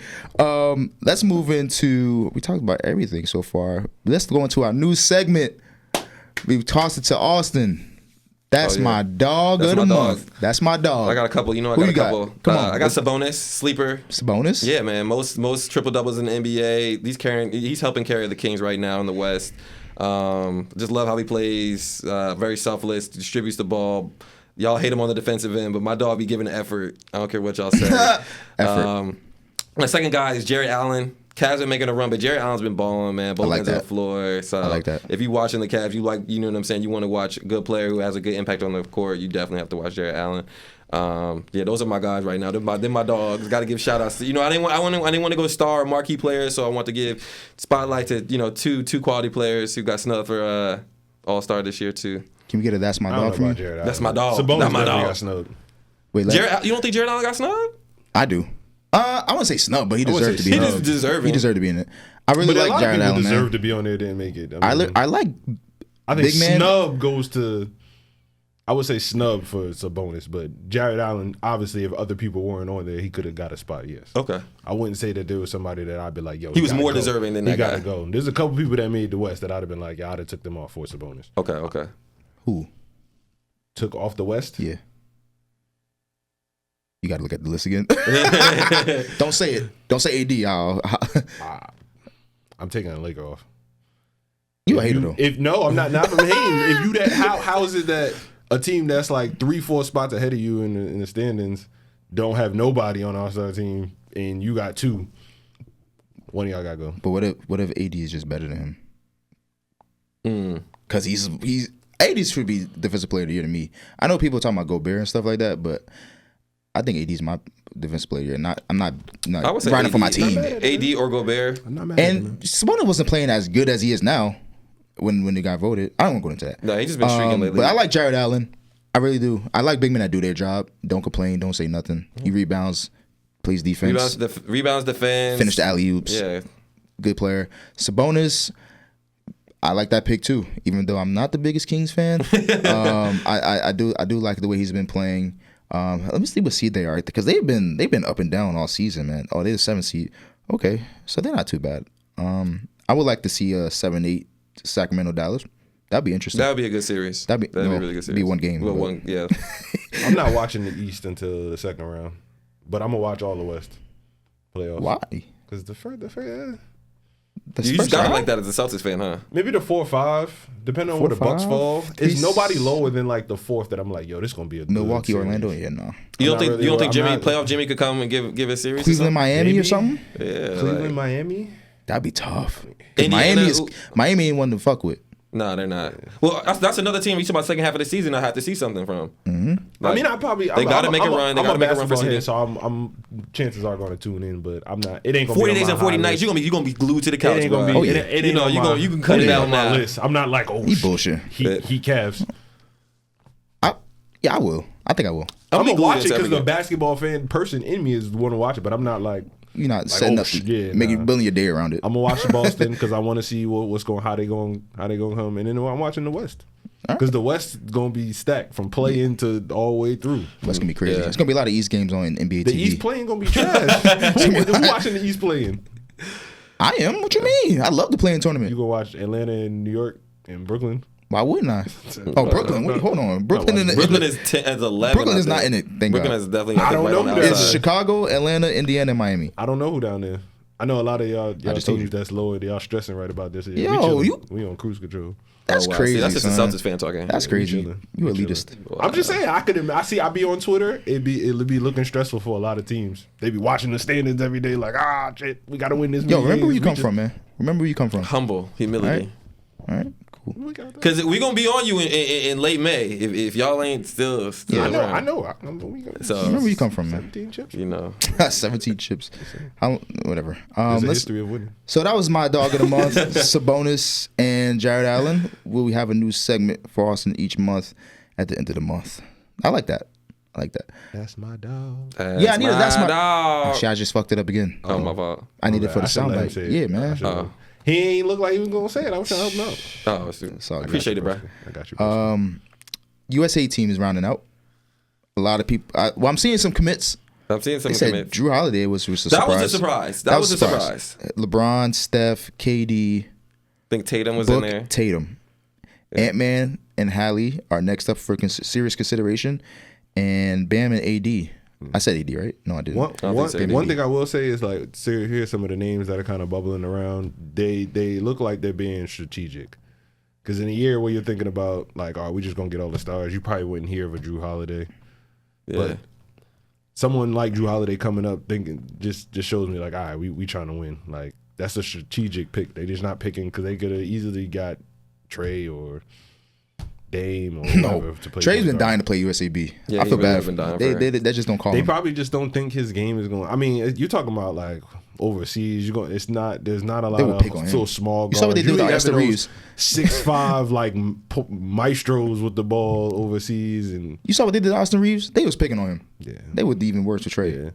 Let's move into. We talked about everything so far. Let's go into our new segment. We've tossed it to Austin. That's my dog of the month. That's my dog. I got a couple. I got a couple. Come on. I got Sabonis, sleeper. Sabonis? Yeah, man. Most triple doubles in the NBA. He's helping carry the Kings right now in the West. Just love how he plays. Very selfless. Distributes the ball. Y'all hate him on the defensive end, but my dog be giving the effort. I don't care what y'all say. Effort. My second guy is Jared Allen. Cavs are making a run, but Jared Allen's been balling, man. Both ends of the floor. So I like that. If you watching the Cavs, you know what I'm saying. You want to watch a good player who has a good impact on the court. You definitely have to watch Jared Allen. Yeah, those are my guys right now. They're my dogs. Got to give shout outs. I didn't want to go star marquee players, so I want to give spotlight to two quality players who got snubbed for All-Star this year too. Can we get a that's my dog from you? That's my dog. Sabonis That's my dog. got snubbed. Wait, You don't think Jared Allen got snubbed? I do. I wouldn't say snub, but he deserved to be. He deserved to be in it. I really But like Jared Allen. Deserve to be on there, didn't make it. I like. I think big man. snub goes to. I would say snub for Sabonis, but Jared Allen, obviously, if other people weren't on there, he could have got a spot. Yes. Okay. I wouldn't say that there was somebody that I'd be like, yo, he was more deserving than that guy. He gotta go. There's a couple people that made the West that I'd have been like, yeah, I'd have took them off for Sabonis. Okay. Who took off the West? Yeah. You got to look at the list again. Don't say it. Don't say AD. I'm taking a Laker off. You a hater though. I'm not from hating. If you that, how is it that a team that's like 3-4 spots ahead of you in the standings don't have nobody on our star team and you got 2? One of y'all gotta go. But what if AD is just better than him? Because he's AD should be defensive player of the year to me. I know people talking about Gobert and stuff like that, but I think AD's my defensive player of the year. I'm not I would say grinding AD, for my team. AD or Gobert. I'm not mad at him. And Sabonis wasn't playing as good as he is now when they got voted. I don't want to go into that. No, he's just been streaking lately. But I like Jared Allen. I really do. I like big men that do their job. Don't complain. Don't say nothing. He rebounds, plays defense. Rebounds, defense. Finish the alley-oops. Yeah. Good player. Sabonis, I like that pick too. Even though I'm not the biggest Kings fan, I do like the way he's been playing. Let me see what seed they are, because they've been up and down all season, man. Oh, they're the 7th seed. Okay, so they're not too bad. I would like to see a 7-8 Sacramento Dallas. That'd be interesting. That would be a good series. That'd be a really good series. Be one game. Well, yeah. I'm not watching the East until the second round, but I'm gonna watch all the West playoffs. Why? Because the first You just got like that as a Celtics fan, huh? maybe the 4 or 5, depending on where the Bucks fall. It's nobody lower than like the 4th that I'm like, yo, this gonna be a Milwaukee, good series. Orlando. Yeah, no. You don't think I'm playoff Jimmy could come and give a series? Cleveland, Miami, Maybe. or something? Yeah, Cleveland, Miami. That'd be tough. Indiana, Miami ain't one to fuck with. No, they're not. Well, that's another team. You talk about second half of the season. I have to see something from. Mm-hmm. I mean, they got to make a run. They got to make a run for season. So I'm chances are going to tune in, but I'm not. It ain't gonna 40 be days and 40 nights. You gonna be glued to the couch. It ain't gonna be. Bro. It ain't you can cut it out now. List. I'm not like He bullshit. He Cavs. I will. I think I will. I'm gonna watch it because the basketball fan person in me is want to watch it, but I'm not like. You're not setting up, building your day around it. I'm gonna watch Boston because I want to see how they going come, and then I'm watching the West because the West is gonna be stacked from play-in to all the way through. West gonna be crazy. It's gonna be a lot of East games on NBA TV. The East playing gonna be trash. Who watching the East playing? I am. What you mean? I love the playing tournament. You gonna watch Atlanta and New York and Brooklyn? Why wouldn't I? Oh, Brooklyn. Wait, hold on. Brooklyn is 10 as 11. Brooklyn is not in it. Brooklyn is definitely. I don't know. It's Chicago, Atlanta, Indiana, and Miami. I don't know who down there. I know a lot of y'all teams that's lower. Y'all stressing right about this. Yo, we on cruise control. That's crazy. See, that's just a son. Celtics fan talking. That's crazy. You elitist. I'm just saying. I be on Twitter. It'd be looking stressful for a lot of teams. They be watching the standings every day. Like shit, we gotta win this. Yo, remember where you come from, man. Remember where you come from. Humble, humility. All right. Because we gonna be on you in late May if y'all ain't still around. I know. So remember where you come from, man. 17 chips. 17 chips. Whatever. There's a history of winning. So that was my dog of the month, Sabonis and Jared Allen. Will we have a new segment for Austin each month at the end of the month? I like that. That's my dog. I need that's my dog. Actually, I just fucked it up again. Oh, my fault. I need it for the soundbite. Yeah, man. He ain't look like he was gonna say it. I was trying to help him out. I appreciate it, bro. I got you. USA team is rounding out. A lot of people. I'm seeing some commits. I'm seeing some commits. commits. Drew Holiday was a surprise. That was a surprise. LeBron, Steph, KD. I think Tatum was Book, in there. Tatum. Yeah. Ant-Man and Hali are next up for serious consideration. And Bam and AD. I said AD, right? No, I didn't. One thing I will say is, like, here's some of the names that are kind of bubbling around. They look like they're being strategic. Because in a year where you're thinking about, like, we just going to get all the stars, you probably wouldn't hear of a Drew Holiday. Yeah. But someone like Drew Holiday coming up thinking just shows me, like, all right, we trying to win. Like, that's a strategic pick. They just not picking because they could have easily got Trey or Dame or No, whoever to play. Trey's been point guard. dying to play USAB. Yeah, I he feel really bad. been dying They just don't call They him. probably just don't think his game is going. I mean, you're talking about like overseas. You're going. It's not. There's not a lot will pick on of him. so small. You saw what they guards. did with You Austin have those Reeves. 6'5" like maestros with the ball overseas, and You saw what they did to Austin Reeves? They was picking on him. yeah, They would even worse to Trey. yeah.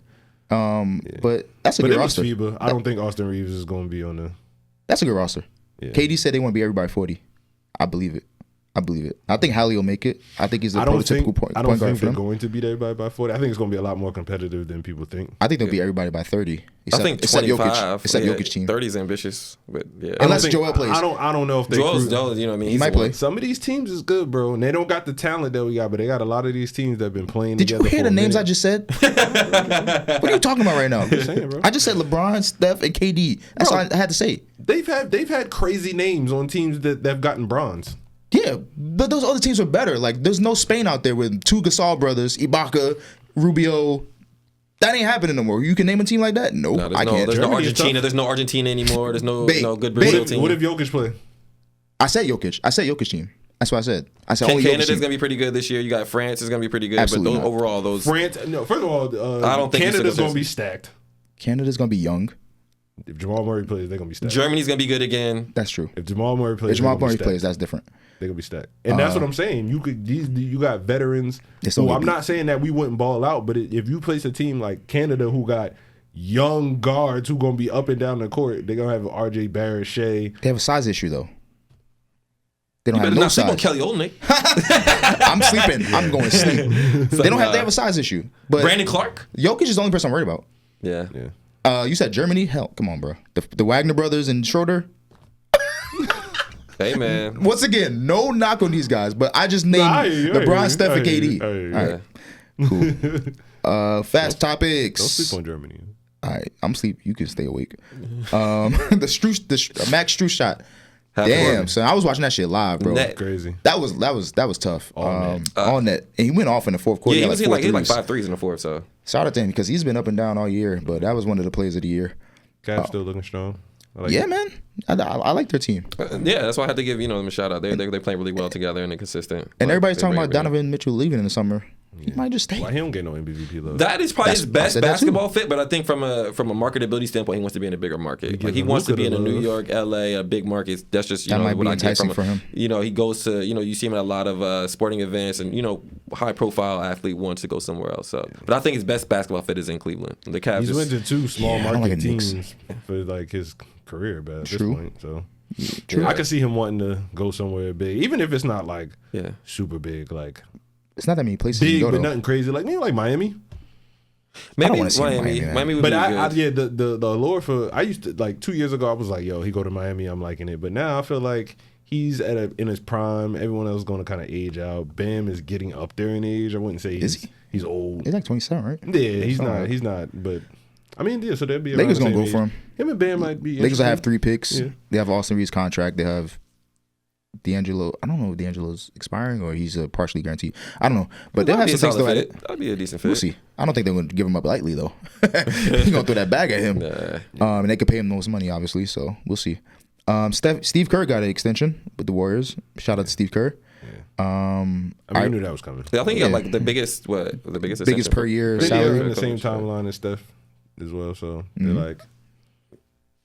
But that's a But good it was roster. FIBA. I don't think Austin Reeves is going to be on the. That's a good roster. Yeah. KD said they want to be everybody 40. I believe it. I think Hali will make it. I think he's a I don't prototypical think. point I don't guard think for they're them. going to beat everybody by 40. I think it's going to be a lot more competitive than people think. I think they'll beat everybody by 30. I think except 25. Jokic. Except yeah, Jokic team. 30 is ambitious, but yeah. Unless think- Joel plays. I don't know if they. Joel's, cruise- you know what I mean? He He's might the one. play. Some of these teams is good, bro, and they don't got the talent that we got, but they got a lot of these teams that have been playing. Did you together hear for the a names I minute. just said? What are you talking about right now? saying, bro. I just said LeBron, Steph, and KD. That's Bro. all I had to say. They've had crazy names on teams that have gotten bronze. Yeah, but those other teams are better. Like, there's no Spain out there with two Gasol brothers, Ibaka, Rubio. That ain't happening no more. You can name a team like that? Nope, No, I can't. there's no Germany is Argentina. tough. There's no Argentina anymore. There's no Big. no good Big. Brazil team. What if Jokic play? I said Jokic. I said Jokic team. That's what I said. I said only Jokic Canada's team. gonna be pretty good this year. You got France is gonna be pretty good, Absolutely but not. overall those France? No. First of all, I don't think Canada's it's going to be stacked. Canada's gonna be young. If Jamal Murray plays, they're going to be stacked. Germany's gonna be good again. That's true. If Jamal Murray plays, If Jamal they're gonna Murray be stacked. plays, that's different. They're gonna be stacked, and that's what I'm saying. You got veterans. It's Who, only I'm beat. not saying that we wouldn't ball out, but if you place a team like Canada who got young guards who gonna be up and down the court, they're gonna have R.J. Barrett, Shea. They have a size issue though. They don't You have better no not sleep on size. Kelly Olynyk. I'm sleeping. I'm going to sleep. They don't have. They have a size issue. But Brandon Clark. Jokic is the only person I'm worried about. Yeah. You said Germany? Hell, come on, bro. The Wagner brothers and Schroeder. Hey man. Once again, no knock on these guys, but I just named LeBron, Steph, and KD. All right, cool. Fast topics. Don't sleep on Germany. All right, I'm sleep. You can stay awake. The Max Struss shot. Damn, son, I was watching that shit live, bro. Net. Crazy. That was tough. All net, and he went off in the fourth quarter. Yeah, he had was hitting like four 5 threes. threes in the fourth. So Shout out to him because he's been up and down all year, but that was one of the plays of the year. Cavs still looking strong. I like Yeah, it. man, I like their team, yeah, that's why I had to give them a shout out. They're playing really well together and they're consistent. and Like, everybody's they talking bring about everything. Donovan Mitchell leaving in the summer. He might just stay. Why he don't get no MVP love? That is probably his I best said that too. basketball fit, but I think from a marketability standpoint, he wants to be in a bigger market. Like he him wants to Luka be in to a New love. York, LA, a big market. That's just That might what be I get enticing from for him. He goes to you see him at a lot of sporting events, and high profile athlete wants to go somewhere else. So, but I think his best basketball fit is in Cleveland. The Cavs. He's went to two small Yeah, I don't market like the Knicks. teams for like his career, but at True. this point, so True. I can see him wanting to go somewhere big, even if it's not like Yeah. super big, like It's not that many places you big, go but to. nothing crazy, like maybe like Miami. Maybe wanna see Miami, man. Miami would But be good. the allure for I used to like 2 years ago I was like, yo, he go to Miami, I'm liking it. But now I feel like he's in his prime. Everyone else is going to kind of age out. Bam is getting up there in age. I wouldn't say he's old. He's like 27, right? Yeah, he's something not. like- He's not. But I mean, yeah. So that'd be Lakers around the gonna same go for age. him. Him and Bam might be. Lakers will have interesting. 3 picks. Yeah. They have Austin Reeves' contract. They have D'Angelo. I don't know if D'Angelo's expiring or he's partially guaranteed. I don't know. But they'll have That'd be some a things solid to fit. That'd be a decent fit. We'll see. I don't think they're going to give him up lightly, though. He's going to throw that bag at him. And they could pay him the most money, obviously. So we'll see. Steve Kerr got an extension with the Warriors. Shout out to Steve Kerr. I mean, I knew that was coming. I think he Yeah. got like the biggest Biggest extension per year They're salary. in the same timeline as Steph as well. So they're like,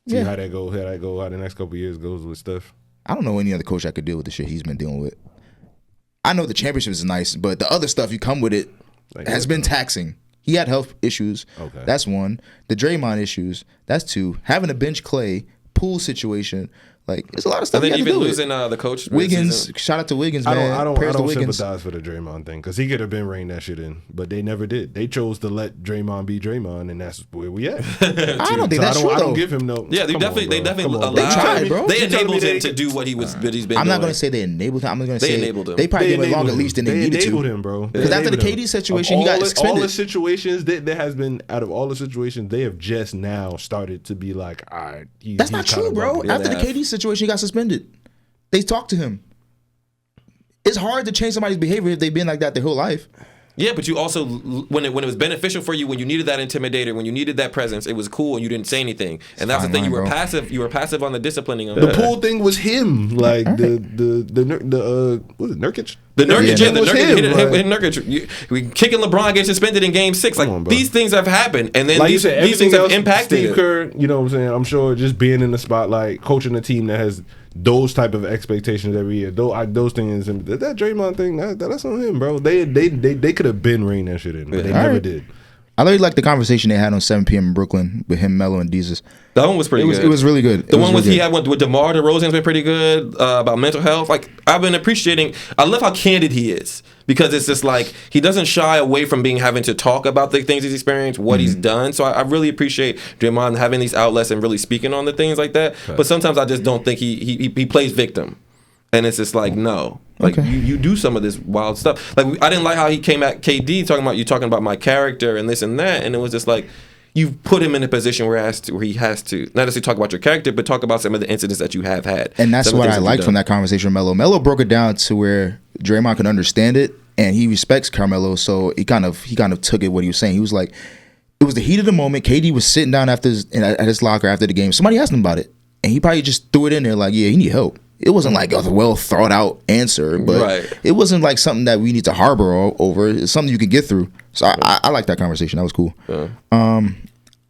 see Yeah. how that go, how the next couple of years goes with Steph. I don't know any other coach that could deal with the shit he's been dealing with. I know the championship is nice, but the other stuff you come with it Like, has been taxing. He had health issues. Okay. That's one. The Draymond issues. That's 2. Having to bench Clay, pool situation. Like, there's a lot of stuff And you then have to even do losing the coach. Wiggins, mid-season. shout out to Wiggins, I man. don't Prayers to Wiggins. sympathize for the Draymond thing because he could have been reining that shit in, but they never did. They chose to let Draymond be Draymond, and that's where we at. I don't think that's true, I don't though. give him no. Yeah, they come definitely on, bro. Come on, allowed. bro. They tried, bro. They You telling enabled me him they- to do what he's been I'm doing. not going to say they enabled him. I'm going to They say enabled him. they probably gave him a longer enabled leash than they They needed enabled to. him, bro. Because after the enabled KD him. situation, he Of got all the suspended. situations there has been out of all the situations, they have just now started to be like, all right, That's not true, bro. Yeah, After the they have. KD situation, he got suspended. They talked to him. It's hard to change somebody's behavior if they've been like that their whole life. Yeah, but you also when it was beneficial for you, when you needed that intimidator, when you needed that presence, it was cool and you didn't say anything. And that's the fine thing. line, You were bro. passive. You were passive on the disciplining. The pool thing was him, like what was it, Nurkic? The Nurkic, Yeah, that was him, Nurkic, we kicking LeBron gets suspended in Game 6. Like, on, bro. these things have happened, and then Like these you said, things have impacted Steve it. Kerr, you know what I'm saying? I'm sure just being in the spotlight, coaching a team that has those type of expectations every year, those things, and that Draymond thing, that's on him, bro. They could have been reigned that shit in, but they never did. I really like the conversation they had on 7 p.m. in Brooklyn with him, Melo, and Deezus. That one was pretty good. It was really good. The one he had with DeMar DeRozan's been pretty good about mental health. Like, I've been appreciating. I love how candid he is, because it's just like he doesn't shy away from having to talk about the things he's experienced, what he's done. So I really appreciate Draymond having these outlets and really speaking on the things like that. Okay. But sometimes I just don't think he plays victim. And it's just like, no, like you do some of this wild stuff. Like, I didn't like how he came at KD talking about my character and this and that, and it was just like, you put him in a position where he has to not necessarily talk about your character, but talk about some of the incidents that you have had. And that's what I liked from that conversation with Melo. Melo broke it down to where Draymond could understand it, and he respects Carmelo, so he kind of took it what he was saying. He was like, it was the heat of the moment. KD was sitting down at his locker after the game. Somebody asked him about it, and he probably just threw it in there like, yeah, he need help. It wasn't like a well thought out answer, but it wasn't like something that we need to harbor over. It's something you can get through. So I like that conversation. That was cool.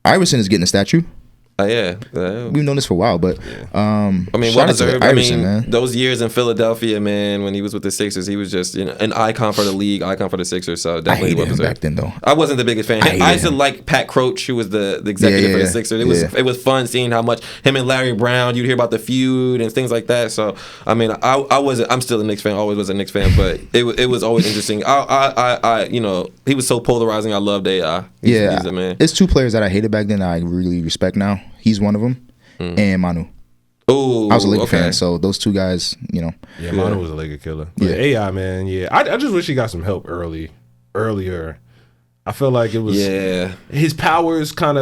Iverson is getting a statue. Yeah. We've known this for a while, but I mean, well deserved. Iverson, man. Those years in Philadelphia, man, when he was with the Sixers, he was just an icon for the league, icon for the Sixers. So definitely I hated him back then, though. I wasn't the biggest fan. I used to like Pat Croce, who was the executive for the Sixers. It was fun seeing how much him and Larry Brown. You'd hear about the feud and things like that. So I mean, I'm still a Knicks fan. Always was a Knicks fan, but it was always interesting. He was so polarizing. I loved AI. He's a man. It's two players that I hated back then that I really respect now. He's one of them. And Manu. Oh, I was a Laker fan, so those two guys, Yeah, Manu was a Laker killer. But AI, man, I just wish he got some help earlier. I feel like it was his powers to kind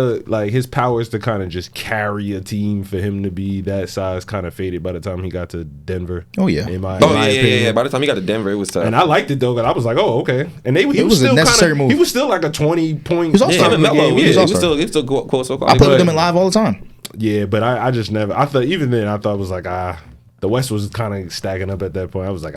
of just carry a team for him to be that size kind of faded by the time he got to Denver. Oh yeah. In my opinion. By the time he got to Denver, it was tough. And I liked it though, because I was like, oh okay. And he was a still necessary move. He was still like a 20-point. He was also he was still close. I played with him in live all the time. Yeah, but I just never. I thought even then I thought it was like the West was kind of stacking up at that point. I was like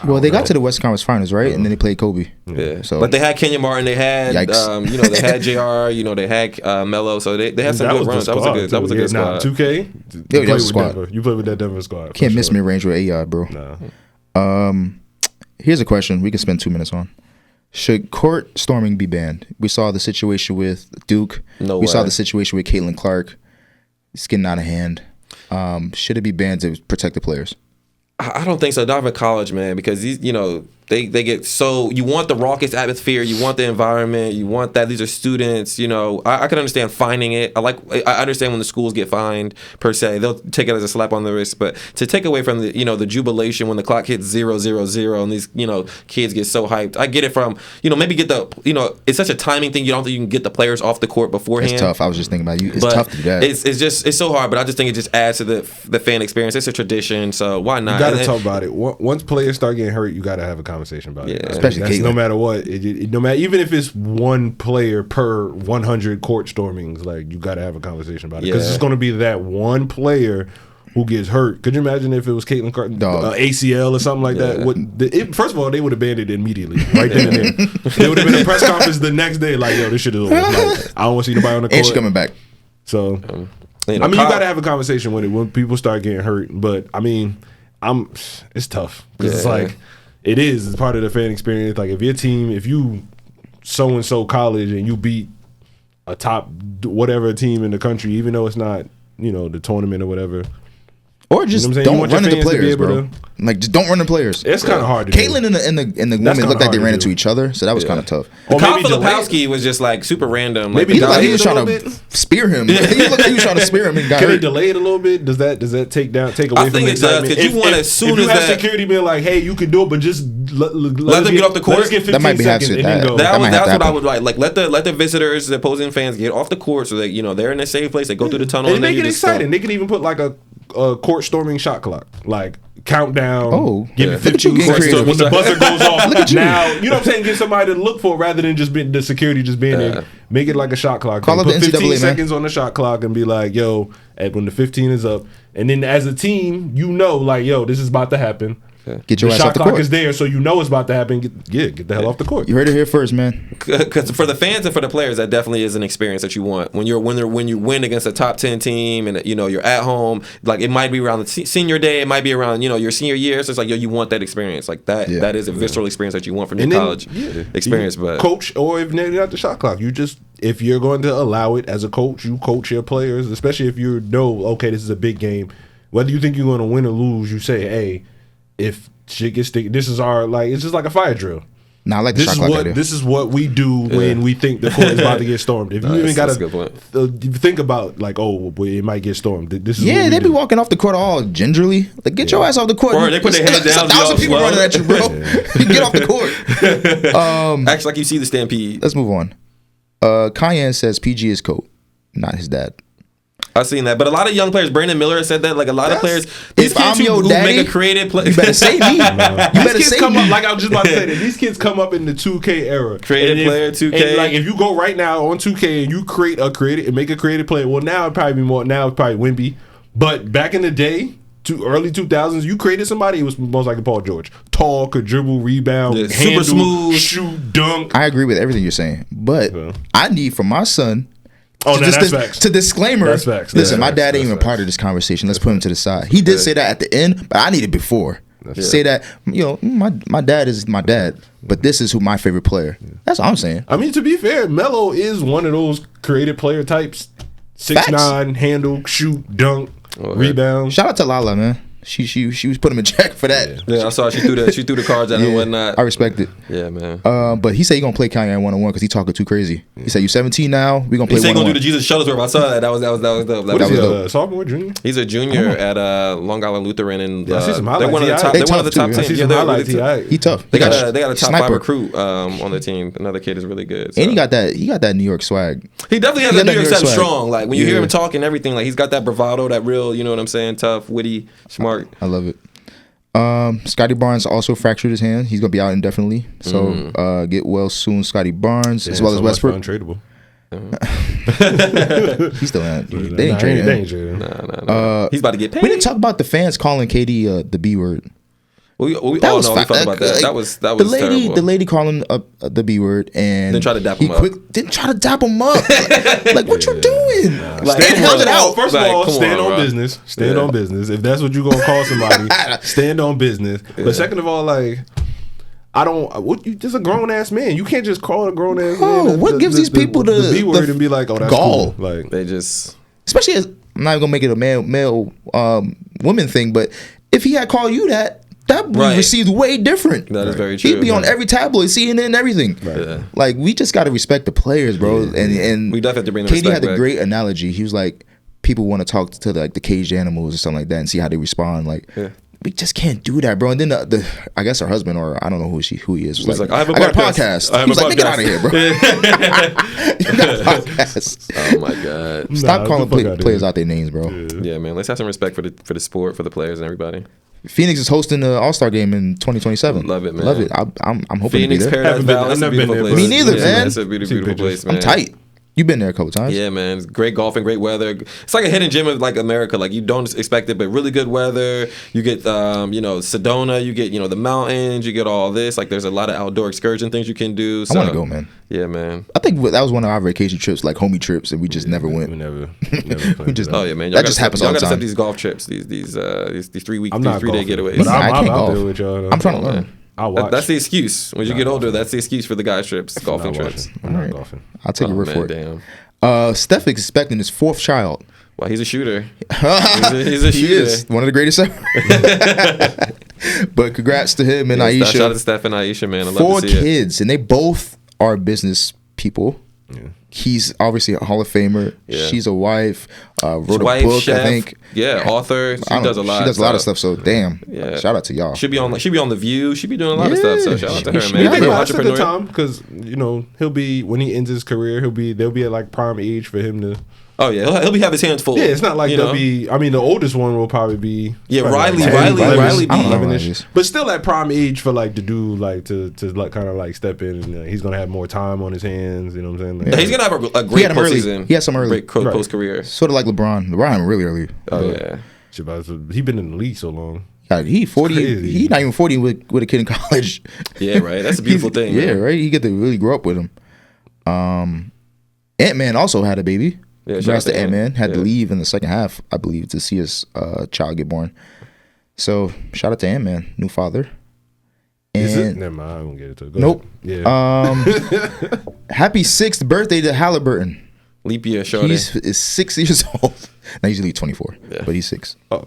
Well, they got to the West Conference Finals, right? And then they played Kobe. Yeah. So, but they had Kenyon Martin. They had they had JR. They had Melo. So they had some good runs. That was a good squad. 2K. That was a squad. You played with that Denver squad. Can't miss mid-range with AI, bro. No. Here's a question we can spend 2 minutes on. Should court storming be banned? We saw the situation with Duke. We saw the situation with Caitlin Clark. It's getting out of hand. Should it be banned to protect the players? I don't think so. Not in college, man, because these, they get so, you want the raucous atmosphere, you want the environment, you want that. These are students, I can understand fining it. I understand when the schools get fined per se, they'll take it as a slap on the wrist, but to take away from the, the jubilation when the clock hits 0, 0, 0 and these, kids get so hyped. I get it from, maybe get the, it's such a timing thing. You don't think you can get the players off the court beforehand. It's tough. I was just thinking about you. It's tough to do that. It's so hard, but I just think it just adds to the fan experience. It's a tradition, so why not? You got to talk about it. Once players start getting hurt, you got to have a conversation about it. Especially Caitlin. No matter what, no matter, even if it's one player per 100 court stormings, like you got to have a conversation about it because it's going to be that one player who gets hurt. Could you imagine if it was Caitlin Clark, ACL or something like that? First of all, they would have banned it immediately, right then and there. There would have been a press conference the next day, like, yo, this shit is over. Like, I don't want to see nobody on the court. And she's coming back. So, you got to have a conversation with it when people start getting hurt. But I mean, it's tough because it's like. It's part of the fan experience. Like if you so-and-so college and you beat a top whatever team in the country, even though it's not, the tournament or whatever. Or just don't run into players, bro. Like just don't run into players. It's kind of hard to Caitlin and the woman looked like they ran into each other, so that was kind of tough. Kyle Filipowski was just like super random. Maybe he was trying to spear him. He looked like he was trying to spear him and got hurt. Can they delay it a little bit? Does that take away from the excitement? I think it does because you want as soon as that security being like, hey, you can do it, but just let them get off the court. Let's get 15 seconds and then go. That's what I would like. Like let the visitors, the opposing fans get off the court so that they're in a safe place. They go through the tunnel and make it exciting. They could even put like a court storming shot clock, like countdown. Give it 15 seconds when the buzzer goes off. Look at you. Now, you know what I'm saying? Get somebody to look for rather than just the security just being there. Make it like a shot clock. Call up the NCAA, 15 seconds on the shot clock and be like, yo, when the 15 is up, and then as a team, like, yo, this is about to happen. Get your The ass shot off the clock court. is there, so you know it's about to happen. Get the hell off the court. You heard it here first, man. Because for the fans and for the players, that definitely is an experience that you want. When you win against a top 10 team and you're at home, like it might be around the senior day, it might be around your senior year. So it's like you want that experience, like that. Yeah. That is a visceral experience that you want from your And then, college experience. But coach, or if they're not the shot clock, if you're going to allow it as a coach, you coach your players, especially if you know, okay, this is a big game. Whether you think you're going to win or lose, you say, hey, if shit gets sticky, this is our, like, it's just like a fire drill. Nah, I like the shot clock idea. This is what we do when we think the court is about to get stormed. If you even got to think about, like, oh, it might get stormed. This is they be walking off the court all gingerly. Like, get your ass off the court. Or they put their hands down. 1,000 people running at you, bro. Get off the court. Acts like you see the stampede. Let's move on. Kiyan says PG is GOAT, not his dad. I've seen that, but a lot of young players. Brandon Miller said that. Like a lot of players, if I'm your daddy, make a creative play. You better say me. You better kids say come me. up, like I was just about to say that these kids come up in the 2K era. Creative player, 2K. And like if you go right now on 2K and you make a creative play. Well, now it'd probably be more. Now it's probably Wemby. But back in the day, early 2000s, you created somebody. It was most likely Paul George. Tall, could dribble, rebound, handle, super smooth, shoot, dunk. I agree with everything you're saying, but I need from my son. That's facts. To disclaimer, that's facts. Listen, my facts. dad ain't even part of this conversation. Let's put him to the side. He did say that at the end, but I need it before. Say that, my dad is my dad, but this is who my favorite player. That's all I'm saying. I mean, to be fair, Melo is one of those creative player types. 6'9", handle, shoot, dunk, rebound. Shout out to Lala, man. She was putting him in check for that. Yeah, I saw she threw the cards out and whatnot. I respect it. Yeah, man. But he said he gonna play Kanye 1-on-1 because he talking too crazy. He said you 17 now. We gonna play. He said he 1-on-1. gonna do the Jesus Shuttlesworth. I saw that. That was dope. What is he, sophomore, junior? He's a junior at Long Island Lutheran, and I see some they're one of the top. They They're one of the top too, 10. I see Yeah, some they're highlights. really He tough. They got a top sniper. 5 recruit on the team. Another kid is really good. So. And he got that New York swag. He definitely has that New York swag. strong. Like when you hear him talk and everything, like he's got that bravado, that real, you know what I'm saying, tough, witty, smart. I love it. Scottie Barnes also fractured his hand. He's gonna be out indefinitely. So get well soon, Scottie Barnes, as well as Westbrook. Untradeable. He's still out. They ain't trading him. Nah. He's about to get paid. We didn't talk about the fans calling KD the B word. We all know we felt about that. That was terrible. The lady calling the B word and Then try to dap him up. Didn't try to dap him up. like what you doing? Like, Stand held it out. First of Like, all, come stand on, on bro. business. Stand on business. If that's what you gonna call somebody, stand on business. But second of all, like you just a grown ass man. You can't just call a grown ass man. What gives these people the B word and be like, oh, that's gall? cool. Like They just Especially as I'm not even gonna make it a male woman thing, but if he had called you that would be received way different. That is very true. He'd be on every tabloid, CNN and everything. Yeah. Like we just got to respect the players, bro. And We definitely have to bring the KD respect had a back. great analogy. He was like, people want to talk to the caged animals or something like that and see how they respond. Like we just can't do that, bro. And then the I guess her husband, or I don't know who he is, was like, I have a got a podcast. He was like, get out of here, bro. You got a podcast. Oh my god. Stop calling get the fuck players outta out their names, bro. Yeah, man. Let's have some respect for the sport, for the players and everybody. Phoenix is hosting the All-Star game in 2027. Love it, man. Love it. I'm hoping Phoenix, to be there. Paradise Valley. I've It's a never been beautiful there, place. Me neither, man. It's a beautiful place, man. I'm tight. You've been there a couple times. Yeah, man. It's great golfing, great weather. It's like a hidden gem of like America. Like you don't expect it, but really good weather. You get, Sedona. You get, the mountains. You get all this. Like there's a lot of outdoor excursion things you can do. So, I want to go, man. Yeah, man. I think that was one of our vacation trips, like homie trips, and we just never went. we never We just Oh yeah, man. That just happens all Y'all the gotta set time. these golf trips. These 3 week, I'm not 3-day golfing, getaways. but I I'm can't out golf. there with y'all. I'm trying to learn. I'll watch. That's the excuse. When you get older, that's the excuse for the guys trips, golfing trips. I'm not golfing. I'll take your word for it. Damn. Steph is expecting his 4th child. Well, he's a shooter. He's a He shooter. is one of the greatest ever. But congrats to him and Aisha. Shout out to Steph and Aisha, man. I love 4 to see it. kids, and they both are business people. Yeah. He's obviously a Hall of Famer. Yeah. She's a wife. Wrote Wife, a book, chef, I think. Yeah, author. She does a lot. She does a lot of stuff. So damn. Yeah. Shout out to y'all. Should be on The View. She be doing a lot of stuff. So shout out to her, she- man. yeah, Real That's a good entrepreneurial. time because he'll be when he ends his career. They'll be at like prime age for him to. Oh yeah, he'll be have his hands full. Yeah, it's not like you they'll know? be. I mean, the oldest one will probably be. Yeah, probably Riley I don't know 11 how ish. it is. But still at prime age for like to do like to like kind of like step in and he's gonna have more time on his hands. You know what I'm saying? Like, Yeah, he's gonna have a He great had him early. postseason. He had some early. Great post career. Sort of like LeBron. LeBron really early. Oh yeah. He's been in the league so long. He 40. crazy. He not even 40 with a kid in college. Yeah, right. That's a beautiful thing. Yeah, Man. right. You get to really grow up with him. Ant-Man also had a baby. Yeah, Congrats to Ant-Man. Had to Yeah. leave in the second half, I believe, to see his child get born. So shout out to Ant-Man, new father. Is it? And Never mind. I won't get into it. Go nope. ahead. Yeah. Happy 6th birthday to Halliburton. Leap year, shorty. Is 6 years old. Now he's usually 24, Yeah. but he's 6. Oh,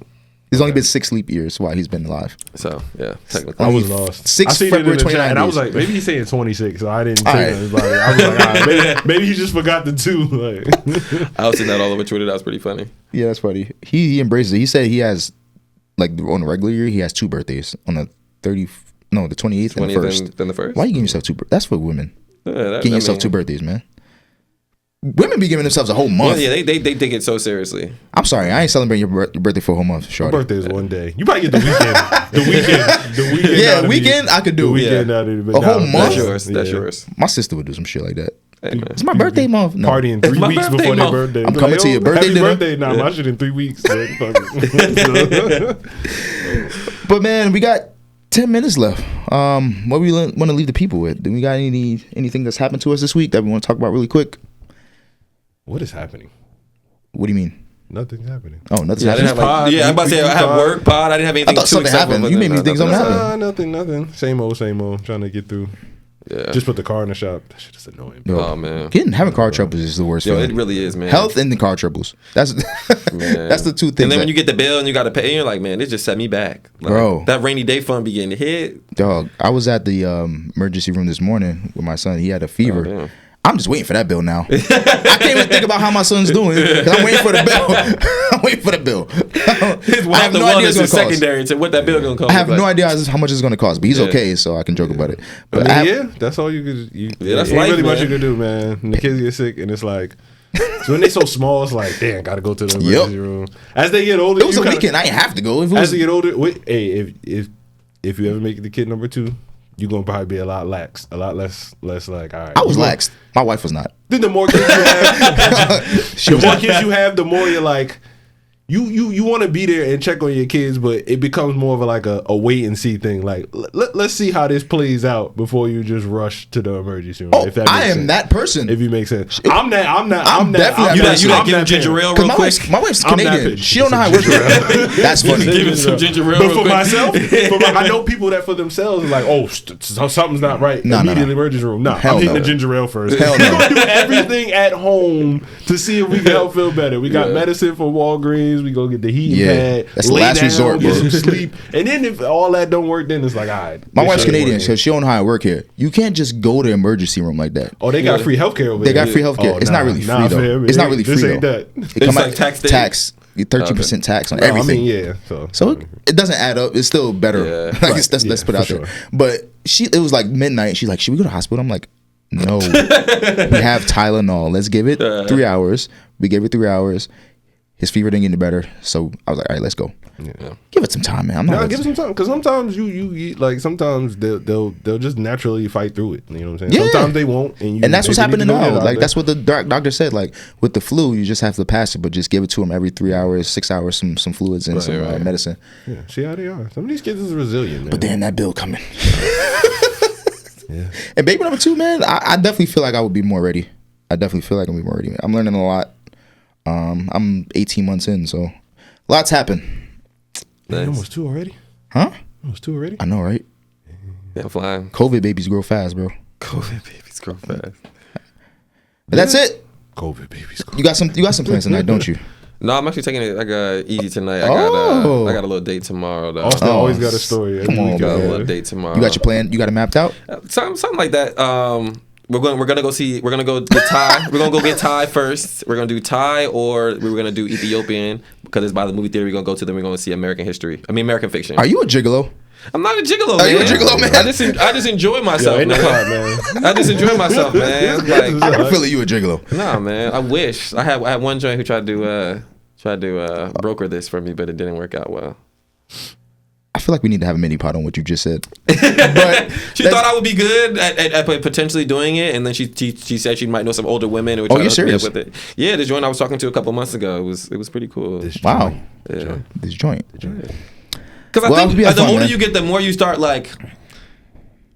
There's only been 6 leap years while he's been alive. So yeah, technically. I was lost. 6 I seen it in February the chat, 29 and I was days. like, maybe he's saying 26, so I didn't All say right. nothing about it. I was like, all right, maybe he just forgot the 2. Like, I was seeing that all over Twitter. That was pretty funny. Yeah, that's funny. He embraces it. He said he has, like, on a regular year, he has 2 birthdays. On the 28th and the 1st. Then the first. Why you giving yourself 2 birthdays? That's for women. Yeah, that, Giving yourself 2 birthdays, man. Women be giving themselves a whole month. Yeah, they take it so seriously. I'm sorry, I ain't celebrating your birthday for a whole month, my shorty. birthday is one day. You probably get the weekend. The weekend. Yeah, out of me. weekend I could do. The weekend Yeah. out of me, A whole nah, month? That's yeah. yours. That's Yeah. yours. My sister would do some shit like that. Hey, man. It's my birthday month. No. Partying 3 my weeks birthday before their month. birthday. I'm Be coming to your birthday happy dinner. birthday. Nah, my shit in 3 weeks. Man. Fuck it. But man, we got 10 minutes left. What we want to leave the people with? Do we got anything that's happened to us this week that we want to talk about really quick? What is happening? What do you mean? Nothing's happening. Oh, nothing. Yeah, I didn't have pod. I'm about to say I have pod. work pod. I didn't have anything. I thought too something exciting, happened. but You made me no, think something nothing. Nothing. Same old. Trying to get through. Yeah. Just put the car in the shop. That shit is annoying. Yo, Oh man. having car troubles is the worst. Yo, feeling. it really is, man. Health and the car troubles. That's Man. that's the 2 things. And then when you get the bill and you got to pay, you're like, man, this just set me back. Like, Bro. that rainy day fund be getting hit. Dog, I was at the emergency room this morning with my son. He had a fever. Oh, damn. I'm just waiting for that bill now. I can't even think about how my son's doing because I'm waiting for the bill. I'm waiting for the bill. I have no idea it's it's gonna cost. secondary to what that bill gonna cost. I have no idea how much it's going to cost, but he's Yeah. okay, so I can joke about it. I But mean, I have, yeah, that's all you could. Yeah, that's ain't life, really much man. you could do, man. And the kids get sick, and it's like, so when they so small, it's like, damn, gotta go to the emergency room. As they get older, it was you a kinda- weekend. I didn't have to go. If it As was, they get older, hey, if you ever make it the kid number 2, you're gonna probably be a lot less like, all right. I was laxed. My wife was not. Then the more kids you have, the more kids you have, the more you're like, you want to be there and check on your kids, but it becomes more of a wait and see thing. Like let's see how this plays out before you just rush to the emergency room. Oh, if that makes I am sense. that person. If you make sense, I'm that. I'm I'm definitely that. You that not giving ginger ale real my quick? wife's I'm that Canadian. bitch. She don't know how it works. That's funny. Give it some ginger ale But real for quick. myself, I know people that for themselves are like, oh, something's not right. No, Immediately no. emergency room. No, Hell I'm hitting no. the ginger ale first. Hell We're no. gonna do everything at home to see if we can help feel better. We got Yeah. medicine from Walgreens. We go get the heating Yeah. pad. That's the lay last down, resort, get bro. some sleep. And then if all that don't work, then it's like, all right. My this wife's shit ain't Canadian, working. so she don't know how it work here. You can't just go to the emergency room like that. Oh, they got free healthcare over They there. got free healthcare. It's not really free though. fam, It's not really this free ain't though. that. It It's come like out tax day? tax. 13% tax on No, I everything. mean, yeah. So it doesn't add up. It's still better. Yeah. Like, Right. let's Yeah, put it out for there. sure. But it was like midnight. She's like, should we go to the hospital? I'm like, no. We have Tylenol. Let's give it 3 hours. We gave it 3 hours. His fever didn't get any better. So I was like, all right, let's go. Yeah. Give it some time, man. I'm not. No, give it some time because sometimes you like sometimes they'll just naturally fight through it. You know what I'm saying? Yeah. Sometimes they won't, and And that's what's maybe need happening to go get now. out Like there. that's what the doctor said. Like with the flu, you just have to pass it, but just give it to them every 3 hours, 6 hours, some fluids and some right. medicine. Yeah, see how they are. Some of these kids is resilient, man. But then that bill coming. yeah. And baby number 2, man, I definitely feel like I would be more ready. I definitely feel like I'm be more ready. I'm learning a lot. I'm 18 months in, so lots happen. Man, almost 2 already. Huh? Almost 2 already. I know, right? Yeah, I'm flying. COVID babies grow fast, bro. COVID babies grow fast. But that's it. COVID babies. You got some plans tonight, don't you? No, I'm actually taking it. I got easy tonight. I Oh. got a little date tomorrow though. Austin always got a story. Come on, Got a man. little date tomorrow. You got your plan? You got it mapped out? Something like that. We're gonna go get Thai. We're gonna go get Thai first. We're gonna do Thai, or we're gonna do Ethiopian because it's by the movie theater we're gonna go to. Then we're gonna see American fiction. Are you a gigolo? I'm not a gigolo, Are man. you a gigolo, man? I just enjoy myself, in the man. pod, man. I just enjoy myself, man. Like, I can feel it. You a gigolo? nah, man. I wish I had one joint who tried to broker this for me, but it didn't work out well. I feel like we need to have a mini pod on what you just said. But She thought I would be good at potentially doing it, and then she said she might know some older women who would try you're to hook me up serious? with it. Yeah, the joint I was talking to a couple months ago, it was pretty cool. wow, Yeah. this joint. Because Well, I think we have the fun, older man. you get, the more you start like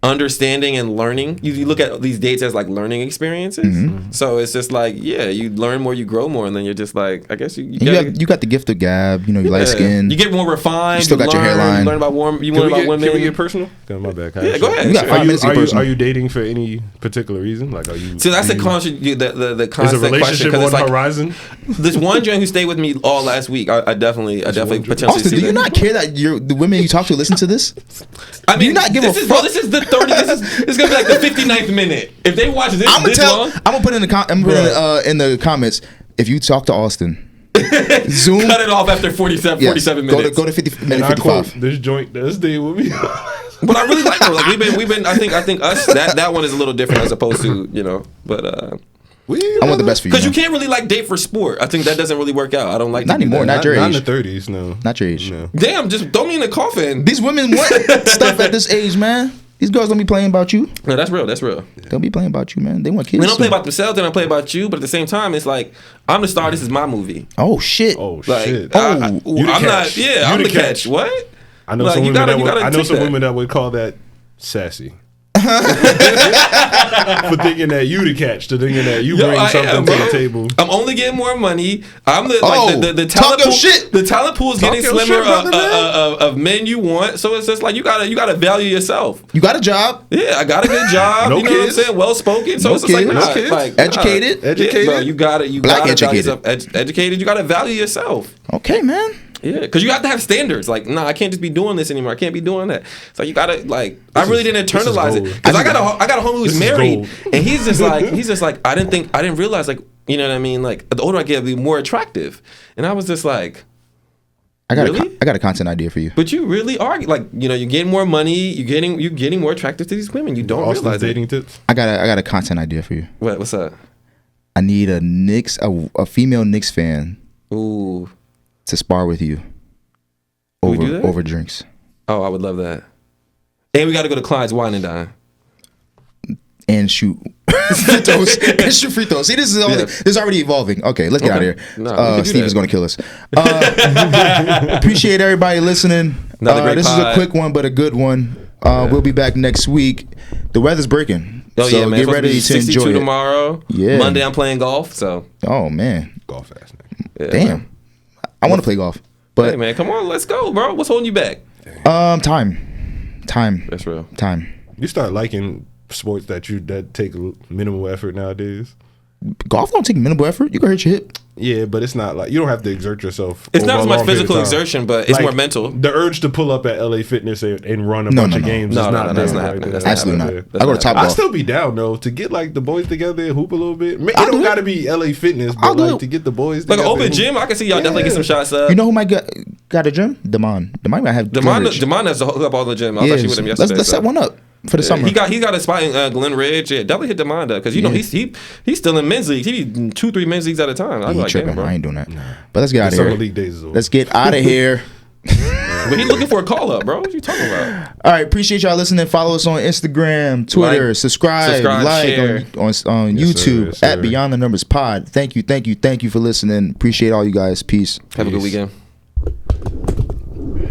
understanding and learning. You look at these dates as like learning experiences. Mm-hmm. So it's just like, yeah, you learn more, you grow more, and then you're just like, I guess you got the gift of gab. You know, you light skin. You get more refined. You still got your hairline. You learn about women. Can we get personal? My bad. Yeah, go ahead. You got 5 minutes to be personal. Are you dating for any particular reason? Like, are you? So that's the constant Is a question. relationship on It's the like, horizon? this one joint who stayed with me all last week, I definitely potentially Austin, see do you that. not care that the women you talk to listen to this? I mean, do you not give a this is, fuck? Bro, this is the 30. This is gonna be like the 59th minute. If they watch this, I'm long, gonna put in in the comments. If you talk to Austin, Zoom, cut it off after 47 minutes. Go to 50 And minute I quote 55. this joint that's staying with me. But I really like her. Like we've been. I think us that one is a little different as opposed to But I want the best for you. because you can't really like date for sport. I think that doesn't really work out. I don't like Not to do anymore. that. Not your Not in age. the 30s, no. Not your age. No. Damn, just throw me in a coffin. These women want stuff at this age, man. These girls don't be playing about you. No, that's real. That's real. They'll be playing about you, man. They want kids. They don't play soon. about themselves. They don't play about you. But at the same time, it's like I'm the star. This is my movie. Oh shit. Oh Like shit. I'm You the not. catch. Yeah, You I'm the the catch. catch. What? I know Like, some you women gotta- that you would. gotta I know take some that. women that would call that sassy. For thinking that you the catch, to thinking that you bring something to the table. I'm only getting more money. I'm the Oh, talent talk your pool. shit. The talent pool is Talk getting your slimmer shit, brother, man. of men you want. So it's just like you gotta value yourself. You got a job. Yeah, I got a good job. No you know what I'm kids. saying? Well spoken. So No it's just like kids. nah, No kids. like Educated. Educated. Yeah, bro, you Black gotta value educated. yourself. Educated. You gotta value yourself. Okay, man. Yeah, because you have to have standards. Like, nah, I can't just be doing this anymore. I can't be doing that. So you gotta like. I really didn't this is internalize it gold. because I got a homie who's This is married, gold. and he's just like I didn't realize like you know what I mean. Like the older I get, the more attractive, and I was just like, I got Really? I got a content idea for you. but you really are like you're getting more money, you're getting more attractive to these women. You don't Austin's realize dating it. tips. I got a content idea for you. What's up? I need a female Knicks fan Ooh, to spar with you we do that? over drinks. oh, I would love that. And we got to go to Clyde's Wine and Dine. And shoot free throws. And shoot free throws. See, this is already evolving. Okay, let's get out of here. No, we can do Steve that. is going to kill us. Appreciate everybody listening. Another great this pod. is a quick one, but a good one. We'll be back next week. The weather's breaking. Oh so yeah, man. get It's supposed ready be to 62 enjoy it. tomorrow. Yeah. Monday I'm playing golf. So Oh, man. Golf ass nigga. yeah, Damn. man. I want to play golf. But Hey man, come on, let's go, bro. What's holding you back? time. That's real. Time. You start liking sports that take minimal effort nowadays. Golf don't take minimal effort. You can hurt your hip. Yeah, but it's not like you don't have to exert yourself. It's over not a as much long period of physical time. exertion, but it's Like, more mental. The urge to pull up at LA Fitness and run a No, bunch no, of no. games No, is no, not no, there that's not right happening. there. That's Absolutely happening. not. That's I go to not Top I'd Golf. still be down though to get like the boys together and hoop a little bit. It I'll don't do got to it. be LA Fitness, I'll but do like it. to get the boys Like together. an open gym, I can see y'all definitely get some shots up. You know who might got a gym? Damon might have Glenridge. Demond has to hook up all the gym. I was Yeah, actually with him yesterday. let's so. set one up for the summer. He got a spot in Glen Ridge. Yeah, definitely hit Demond up because you know he's still in men's leagues. He be 2-3 men's leagues at a time. I was He like, tripping. damn, bro. I ain't doing that. But let's get out The of summer here. league days is over. Let's get out of here. But he's looking for a call up, bro. What you talking about? All right, appreciate y'all listening. Follow us on Instagram, Twitter, Like, subscribe, share. on Yes, YouTube sir, yes, at sir. Beyond the Numbers Pod. Thank you for listening. Appreciate all you guys. Peace. Have a good Peace. weekend.